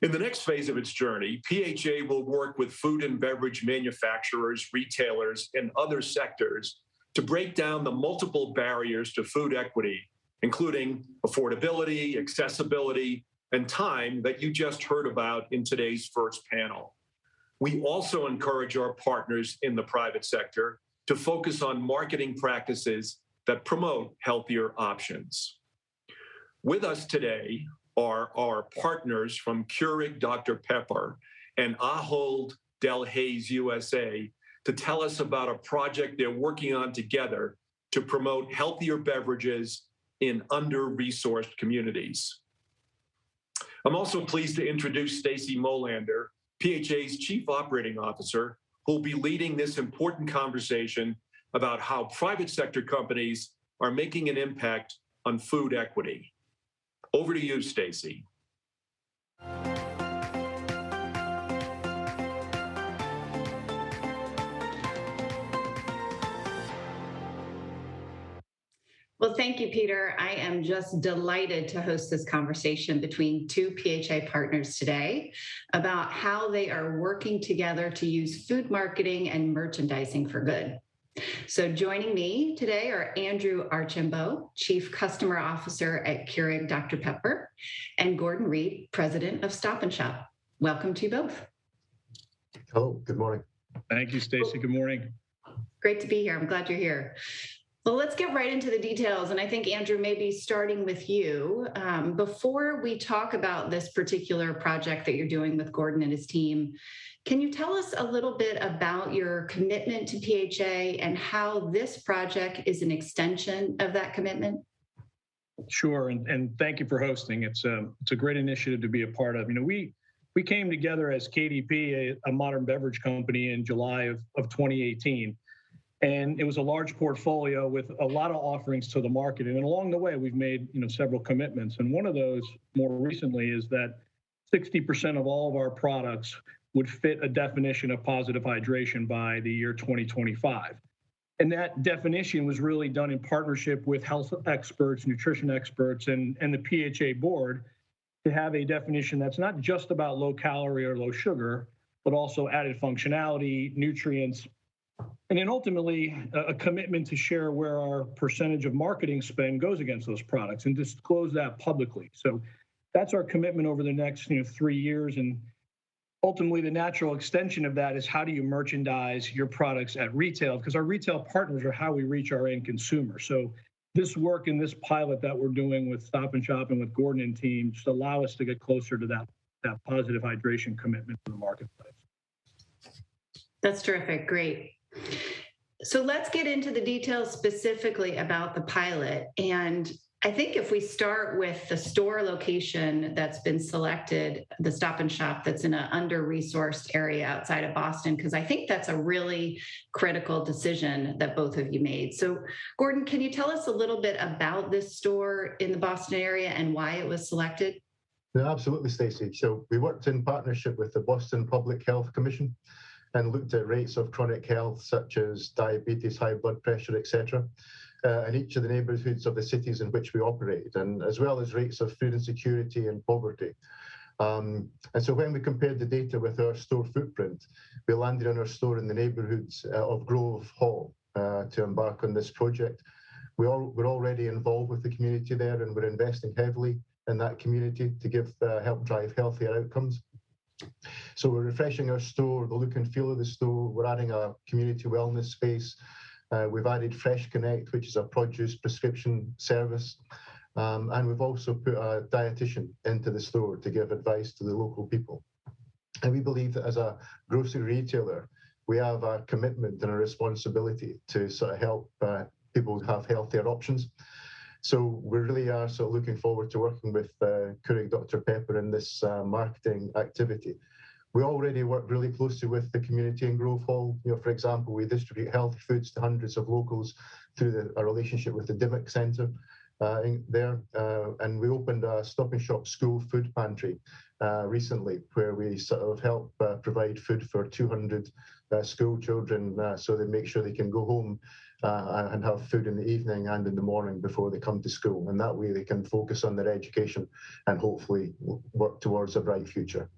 In the next phase of its journey, PHA will work with food and beverage manufacturers, retailers, and other sectors to break down the multiple barriers to food equity, including affordability, accessibility, and time that you just heard about in today's first panel. We also encourage our partners in the private sector to focus on marketing practices that promote healthier options. With us today are our partners from Keurig Dr. Pepper and Ahold Delhaize USA to tell us about a project they're working on together to promote healthier beverages in under-resourced communities. I'm also pleased to introduce Stacy Molander, PHA's Chief Operating Officer, who will be leading this important conversation about how private sector companies are making an impact on food equity. Over to you, Stacy. Well, thank you, Peter. I am just delighted to host this conversation between two PHA partners today about how they are working together to use food marketing and merchandising for good. So joining me today are Andrew Archambault, Chief Customer Officer at Keurig Dr. Pepper, and Gordon Reed, President of Stop and Shop. Welcome to you both. Hello, good morning. Thank you, Stacy. Good morning. Great to be here. I'm glad you're here. Well, let's get right into the details. And I think, Andrew, maybe starting with you, before we talk about this particular project that you're doing with Gordon and his team, can you tell us a little bit about your commitment to PHA and how this project is an extension of that commitment? Sure, and thank you for hosting. It's a great initiative to be a part of. You know, we came together as KDP, a modern beverage company, in July of 2018. And it was a large portfolio with a lot of offerings to the market. And along the way, we've made several commitments. And one of those more recently is that 60% of all of our products would fit a definition of positive hydration by the year 2025. And that definition was really done in partnership with health experts, nutrition experts, and the PHA board to have a definition that's not just about low calorie or low sugar, but also added functionality, nutrients, and then ultimately a commitment to share where our percentage of marketing spend goes against those products and disclose that publicly. So that's our commitment over the next 3 years. And ultimately, the natural extension of that is how do you merchandise your products at retail? Because our retail partners are how we reach our end consumer. So this work and this pilot that we're doing with Stop and Shop and with Gordon and team just allow us to get closer to that positive hydration commitment to the marketplace. That's terrific. Great. So let's get into the details specifically about the pilot. And I think if we start with the store location that's been selected, the Stop and Shop that's in an under-resourced area outside of Boston, because I think that's a really critical decision that both of you made. So Gordon, can you tell us a little bit about this store in the Boston area and why it was selected? No, absolutely, Stacey. So we worked in partnership with the Boston Public Health Commission and looked at rates of chronic health such as diabetes, high blood pressure, etc., in each of the neighbourhoods of the cities in which we operate, and as well as rates of food insecurity and poverty. And so when we compared the data with our store footprint, we landed on our store in the neighbourhoods of Grove Hall to embark on this project. We're already involved with the community there, and we're investing heavily in that community to help drive healthier outcomes. So we're refreshing our store, the look and feel of the store. We're adding a community wellness space. We've added Fresh Connect, which is a produce prescription service. And we've also put a dietitian into the store to give advice to the local people. And we believe that as a grocery retailer, we have a commitment and a responsibility to sort of help people have healthier options. So we really are sort of looking forward to working with Keurig Dr. Pepper in this marketing activity. We already work really closely with the community in Grove Hall. For example, we distribute healthy foods to hundreds of locals through a relationship with the Dimmock Centre there. And we opened a Stop and Shop school food pantry recently, where we sort of help provide food for 200 school children, so they make sure they can go home and have food in the evening and in the morning before they come to school. And that way they can focus on their education and hopefully work towards a bright future.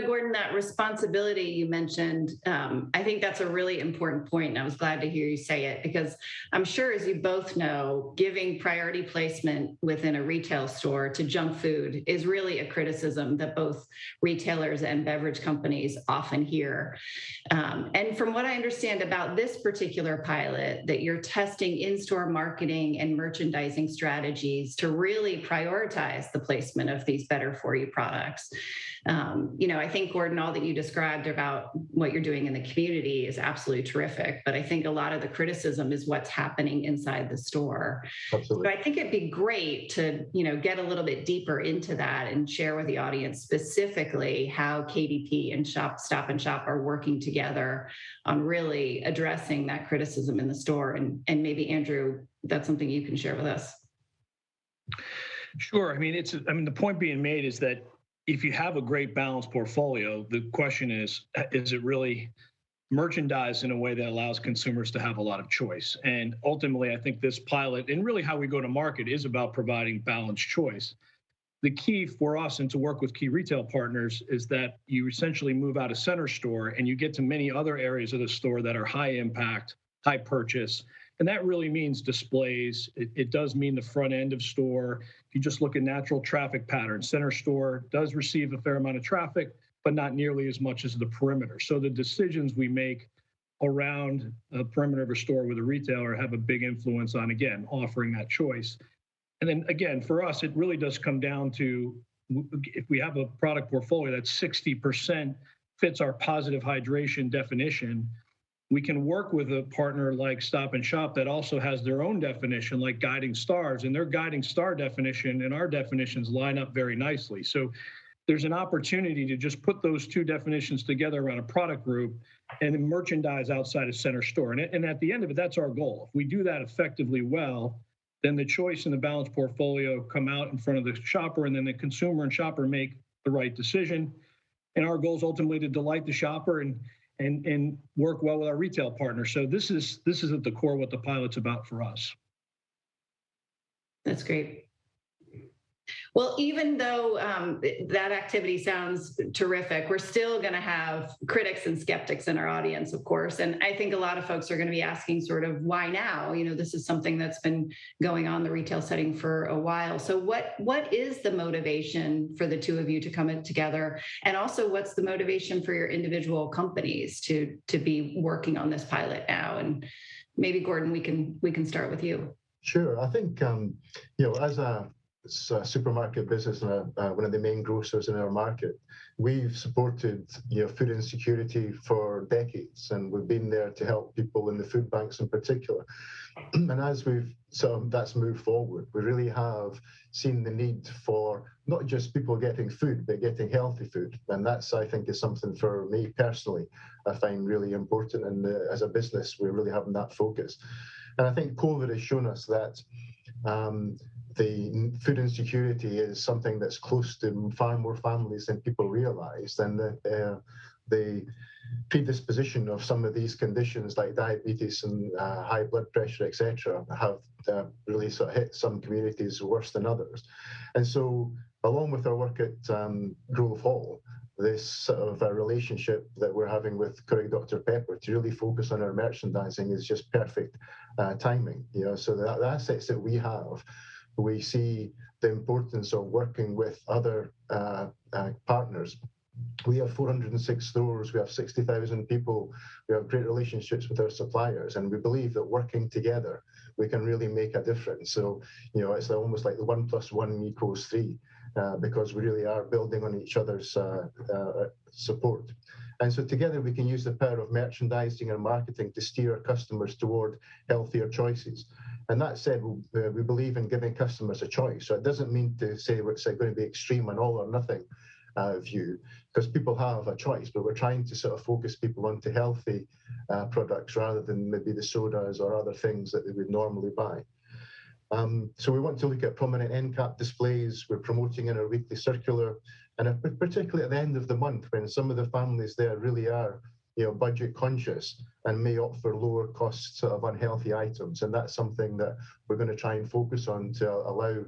Gordon, that responsibility you mentioned, I think that's a really important point, and I was glad to hear you say it, because I'm sure, as you both know, giving priority placement within a retail store to junk food is really a criticism that both retailers and beverage companies often hear. And from what I understand about this particular pilot, that you're testing in-store marketing and merchandising strategies to really prioritize the placement of these better-for-you products. I think, Gordon, all that you described about what you're doing in the community is absolutely terrific. But I think a lot of the criticism is what's happening inside the store. Absolutely. So I think it'd be great to, get a little bit deeper into that and share with the audience specifically how KDP and Stop and Shop are working together on really addressing that criticism in the store. And maybe, Andrew, that's something you can share with us. Sure. The point being made is that if you have a great balanced portfolio, the question is it really merchandised in a way that allows consumers to have a lot of choice? And ultimately, I think this pilot, and really how we go to market, is about providing balanced choice. The key for us, and to work with key retail partners, is that you essentially move out of center store and you get to many other areas of the store that are high impact, high purchase. And that really means displays. It does mean the front end of store. If you just look at natural traffic patterns, center store does receive a fair amount of traffic, but not nearly as much as the perimeter. So the decisions we make around the perimeter of a store with a retailer have a big influence on, again, offering that choice. And then again, for us, it really does come down to, if we have a product portfolio that 60% fits our positive hydration definition, we can work with a partner like Stop and Shop that also has their own definition, like guiding stars, and their guiding star definition and our definitions line up very nicely. So there's an opportunity to just put those two definitions together around a product group and then merchandise outside of center store. And at the end of it, that's our goal. If we do that effectively well, then the choice and the balanced portfolio come out in front of the shopper, and then the consumer and shopper make the right decision. And our goal is ultimately to delight the shopper and work well with our retail partners. So this is at the core what the pilot's about for us. That's great. Well, even though that activity sounds terrific, we're still going to have critics and skeptics in our audience, of course. And I think a lot of folks are going to be asking sort of, why now? This is something that's been going on in the retail setting for a while. So what is the motivation for the two of you to come in together? And also, what's the motivation for your individual companies to be working on this pilot now? And maybe, Gordon, we can start with you. Sure. I think, as a supermarket business and one of the main grocers in our market, we've supported food insecurity for decades, and we've been there to help people in the food banks in particular. And as that's moved forward, we really have seen the need for not just people getting food, but getting healthy food. And that's, I think, is something for me personally I find really important. And as a business, we're really having that focus. And I think COVID has shown us that the food insecurity is something that's close to far more families than people realize, and the predisposition of some of these conditions like diabetes and high blood pressure, etc., have really sort of hit some communities worse than others. And so, along with our work at Grove Hall, this sort of a relationship that we're having with Curry Dr. Pepper to really focus on our merchandising is just perfect timing. So the assets that we have, we see the importance of working with other partners. We have 406 stores, we have 60,000 people, we have great relationships with our suppliers, and we believe that working together, we can really make a difference. So, it's almost like the 1 + 1 = 3, because we really are building on each other's support. And so together we can use the power of merchandising and marketing to steer our customers toward healthier choices. And that said, we believe in giving customers a choice. So it doesn't mean to say it's going to be extreme and all or nothing. view, because people have a choice, but we're trying to sort of focus people onto healthy products rather than maybe the sodas or other things that they would normally buy. So we want to look at prominent end cap displays. We're promoting in our weekly circular, and particularly at the end of the month when some of the families there really are, budget conscious and may opt for lower cost sort of unhealthy items. And that's something that we're going to try and focus on to allow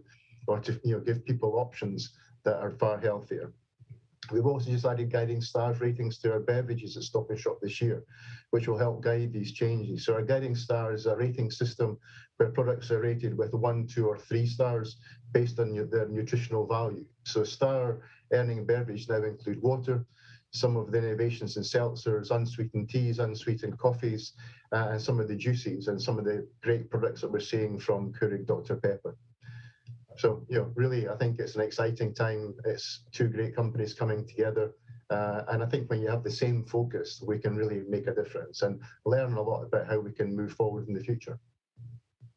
or to give people options that are far healthier. We've also just added guiding stars ratings to our beverages at Stop and Shop this year, which will help guide these changes. So our guiding stars is a rating system where products are rated with 1, 2, or 3 stars based on their nutritional value. So star earning beverage now include water, some of the innovations in seltzers, unsweetened teas, unsweetened coffees, and some of the juices and some of the great products that we're seeing from Keurig Dr. Pepper. So, really, I think it's an exciting time. It's two great companies coming together. And I think when you have the same focus, we can really make a difference and learn a lot about how we can move forward in the future.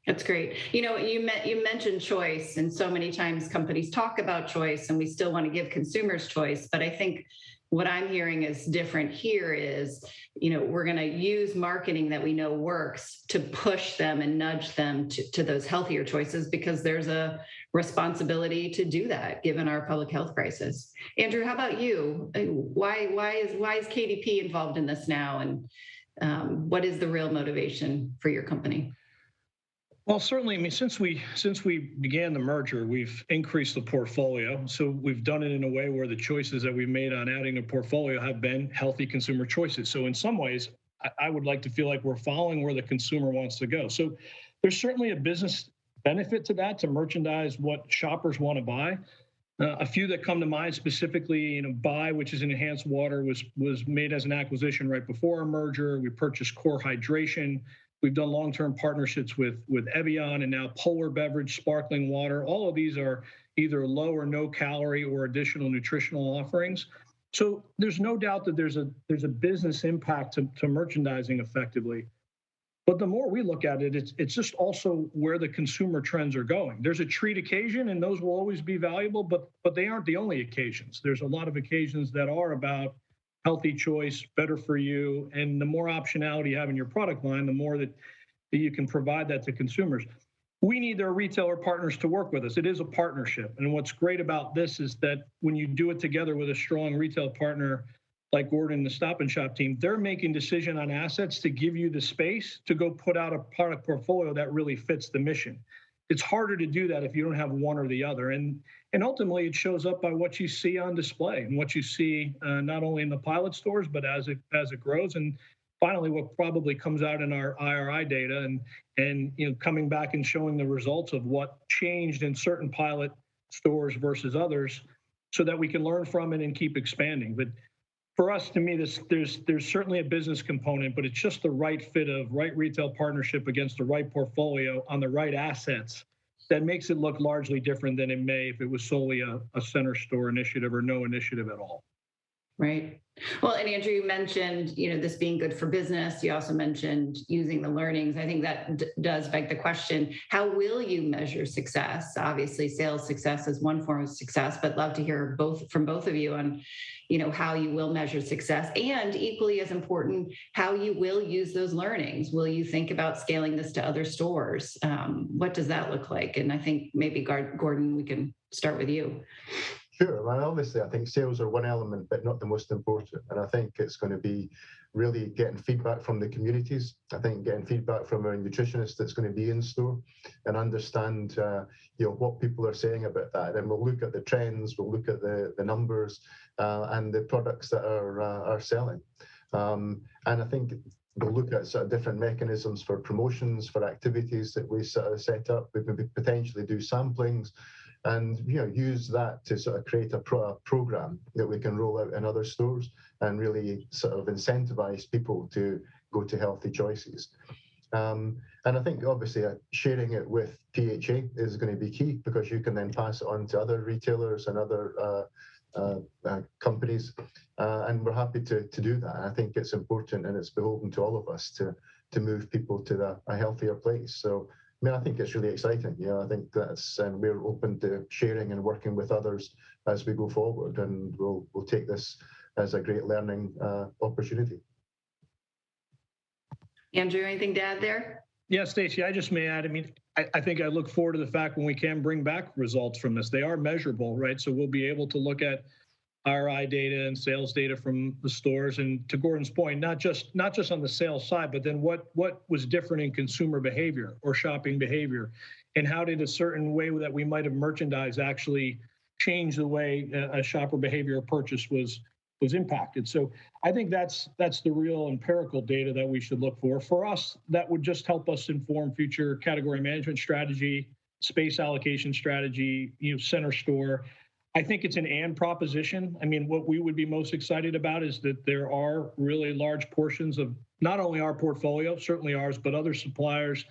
That's great. You mentioned choice, and so many times companies talk about choice, and we still want to give consumers choice. But I think what I'm hearing is different here is, we're going to use marketing that we know works to push them and nudge them to those healthier choices, because there's a responsibility to do that given our public health crisis. Andrew, how about you? Why is KDP involved in this now? And what is the real motivation for your company? Well, certainly, since we began the merger, we've increased the portfolio. So we've done it in a way where the choices that we've made on adding a portfolio have been healthy consumer choices. So in some ways, I would like to feel like we're following where the consumer wants to go. So there's certainly a business benefit to that, to merchandise what shoppers want to buy. A few that come to mind specifically, Bai, which is an enhanced water, was made as an acquisition right before our merger. We purchased Core Hydration. We've done long-term partnerships with Evian and now Polar Beverage, sparkling water. All of these are either low or no calorie or additional nutritional offerings. So there's no doubt that there's a business impact to merchandising effectively. But the more we look at it, it's just also where the consumer trends are going. There's a treat occasion, and those will always be valuable, but they aren't the only occasions. There's a lot of occasions that are about healthy choice, better for you, and the more optionality you have in your product line, the more that you can provide that to consumers. We need their retailer partners to work with us. It is a partnership, and what's great about this is that when you do it together with a strong retail partner like Gordon and the Stop and Shop team, they're making decision on assets to give you the space to go put out a product portfolio that really fits the mission. It's harder to do that if you don't have one or the other. And ultimately, it shows up by what you see on display and what you see not only in the pilot stores, but as it grows. And finally, what probably comes out in our IRI data and coming back and showing the results of what changed in certain pilot stores versus others, so that we can learn from it and keep expanding. But for us, to me, there's certainly a business component, but it's just the right fit of right retail partnership against the right portfolio on the right assets that makes it look largely different than it may if it was solely a center store initiative or no initiative at all. Right. Well, and Andrew, you mentioned, this being good for business. You also mentioned using the learnings. I think that does beg the question, how will you measure success? Obviously, sales success is one form of success, but love to hear from both of you on, how you will measure success, and equally as important, how you will use those learnings. Will you think about scaling this to other stores? What does that look like? And I think maybe Gordon, we can start with you. Sure. Well, obviously, I think sales are one element, but not the most important. And I think it's going to be really getting feedback from the communities. I think getting feedback from our nutritionist that's going to be in store and understand, what people are saying about that. And we'll look at the trends, we'll look at the numbers and the products that are selling. And I think we'll look at sort of different mechanisms for promotions, for activities that we sort of set up. We could potentially do samplings, and use that to sort of create a program that we can roll out in other stores and really sort of incentivize people to go to healthy choices. And I think obviously sharing it with PHA is going to be key, because you can then pass it on to other retailers and other companies, and we're happy to do that. I think it's important, and it's beholden to all of us to move people to a healthier place. So I mean, I think it's really exciting. I think that's, and we're open to sharing and working with others as we go forward, and we'll take this as a great learning opportunity. Andrew, anything to add there? Yeah, Stacey, I just may add, I mean, I think I look forward to the fact when we can bring back results from this. They are measurable, right? So we'll be able to look at RI data and sales data from the stores. And to Gordon's point, not just on the sales side, but then what was different in consumer behavior or shopping behavior, and how did a certain way that we might have merchandised actually change the way a shopper behavior or purchase was impacted. So I think that's the real empirical data that we should look for. For us, that would just help us inform future category management strategy, space allocation strategy, center store. I think it's an and proposition. I mean, what we would be most excited about is that there are really large portions of not only our portfolio, certainly ours, but other suppliers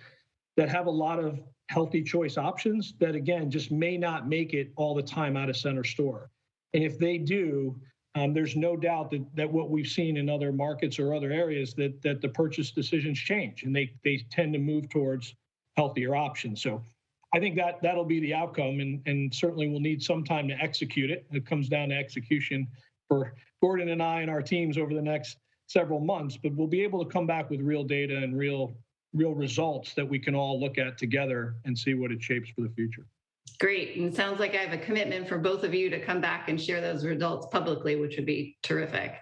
that have a lot of healthy choice options that, again, just may not make it all the time out of center store. And if they do, there's no doubt that what we've seen in other markets or other areas that the purchase decisions change and they tend to move towards healthier options. So I think that'll be the outcome, and certainly we'll need some time to execute it. It comes down to execution for Gordon and I and our teams over the next several months, but we'll be able to come back with real data and real results that we can all look at together and see what it shapes for the future. Great. And it sounds like I have a commitment for both of you to come back and share those results publicly, which would be terrific.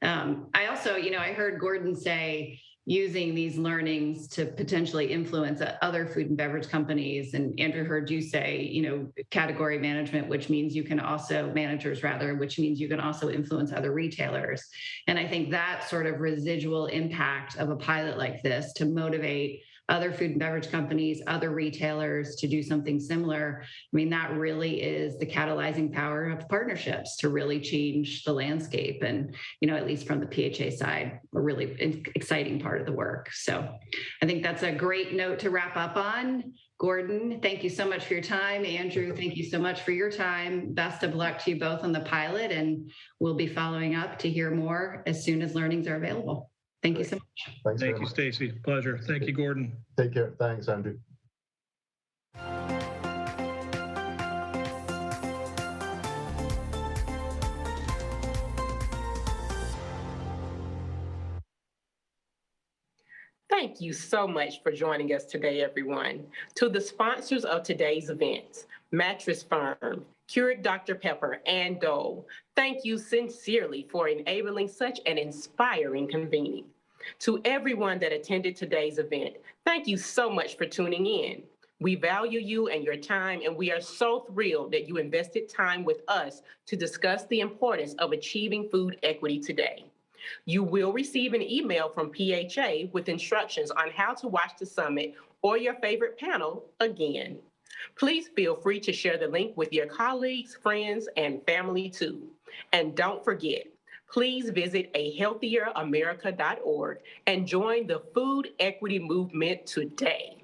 I also, I heard Gordon say using these learnings to potentially influence other food and beverage companies. And Andrew heard you say, category management, which means you can also, managers rather, which means you can also influence other retailers. And I think that sort of residual impact of a pilot like this to motivate other food and beverage companies, other retailers to do something similar. I mean, that really is the catalyzing power of partnerships to really change the landscape. And, at least from the PHA side, a really exciting part of the work. So I think that's a great note to wrap up on. Gordon, thank you so much for your time. Andrew, thank you so much for your time. Best of luck to you both on the pilot, and we'll be following up to hear more as soon as learnings are available. Thank you so much. Thank you, Stacey. Pleasure. Thank you, Gordon. Take care. Thanks, Andrew. Thank you so much for joining us today, everyone. To the sponsors of today's events, Mattress Firm, Keurig Dr. Pepper, and Dole, thank you sincerely for enabling such an inspiring convening. To everyone that attended today's event, thank you so much for tuning in. We value you and your time, and we are so thrilled that you invested time with us to discuss the importance of achieving food equity today. You will receive an email from PHA with instructions on how to watch the summit or your favorite panel again. Please feel free to share the link with your colleagues, friends, and family too. And don't forget, please visit ahealthieramerica.org and join the food equity movement today.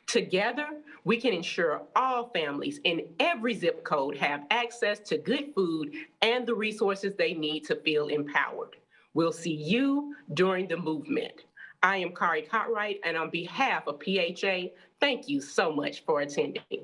Together, we can ensure all families in every zip code have access to good food and the resources they need to feel empowered. We'll see you during the movement. I am Kari Cartwright, and on behalf of PHA, thank you so much for attending.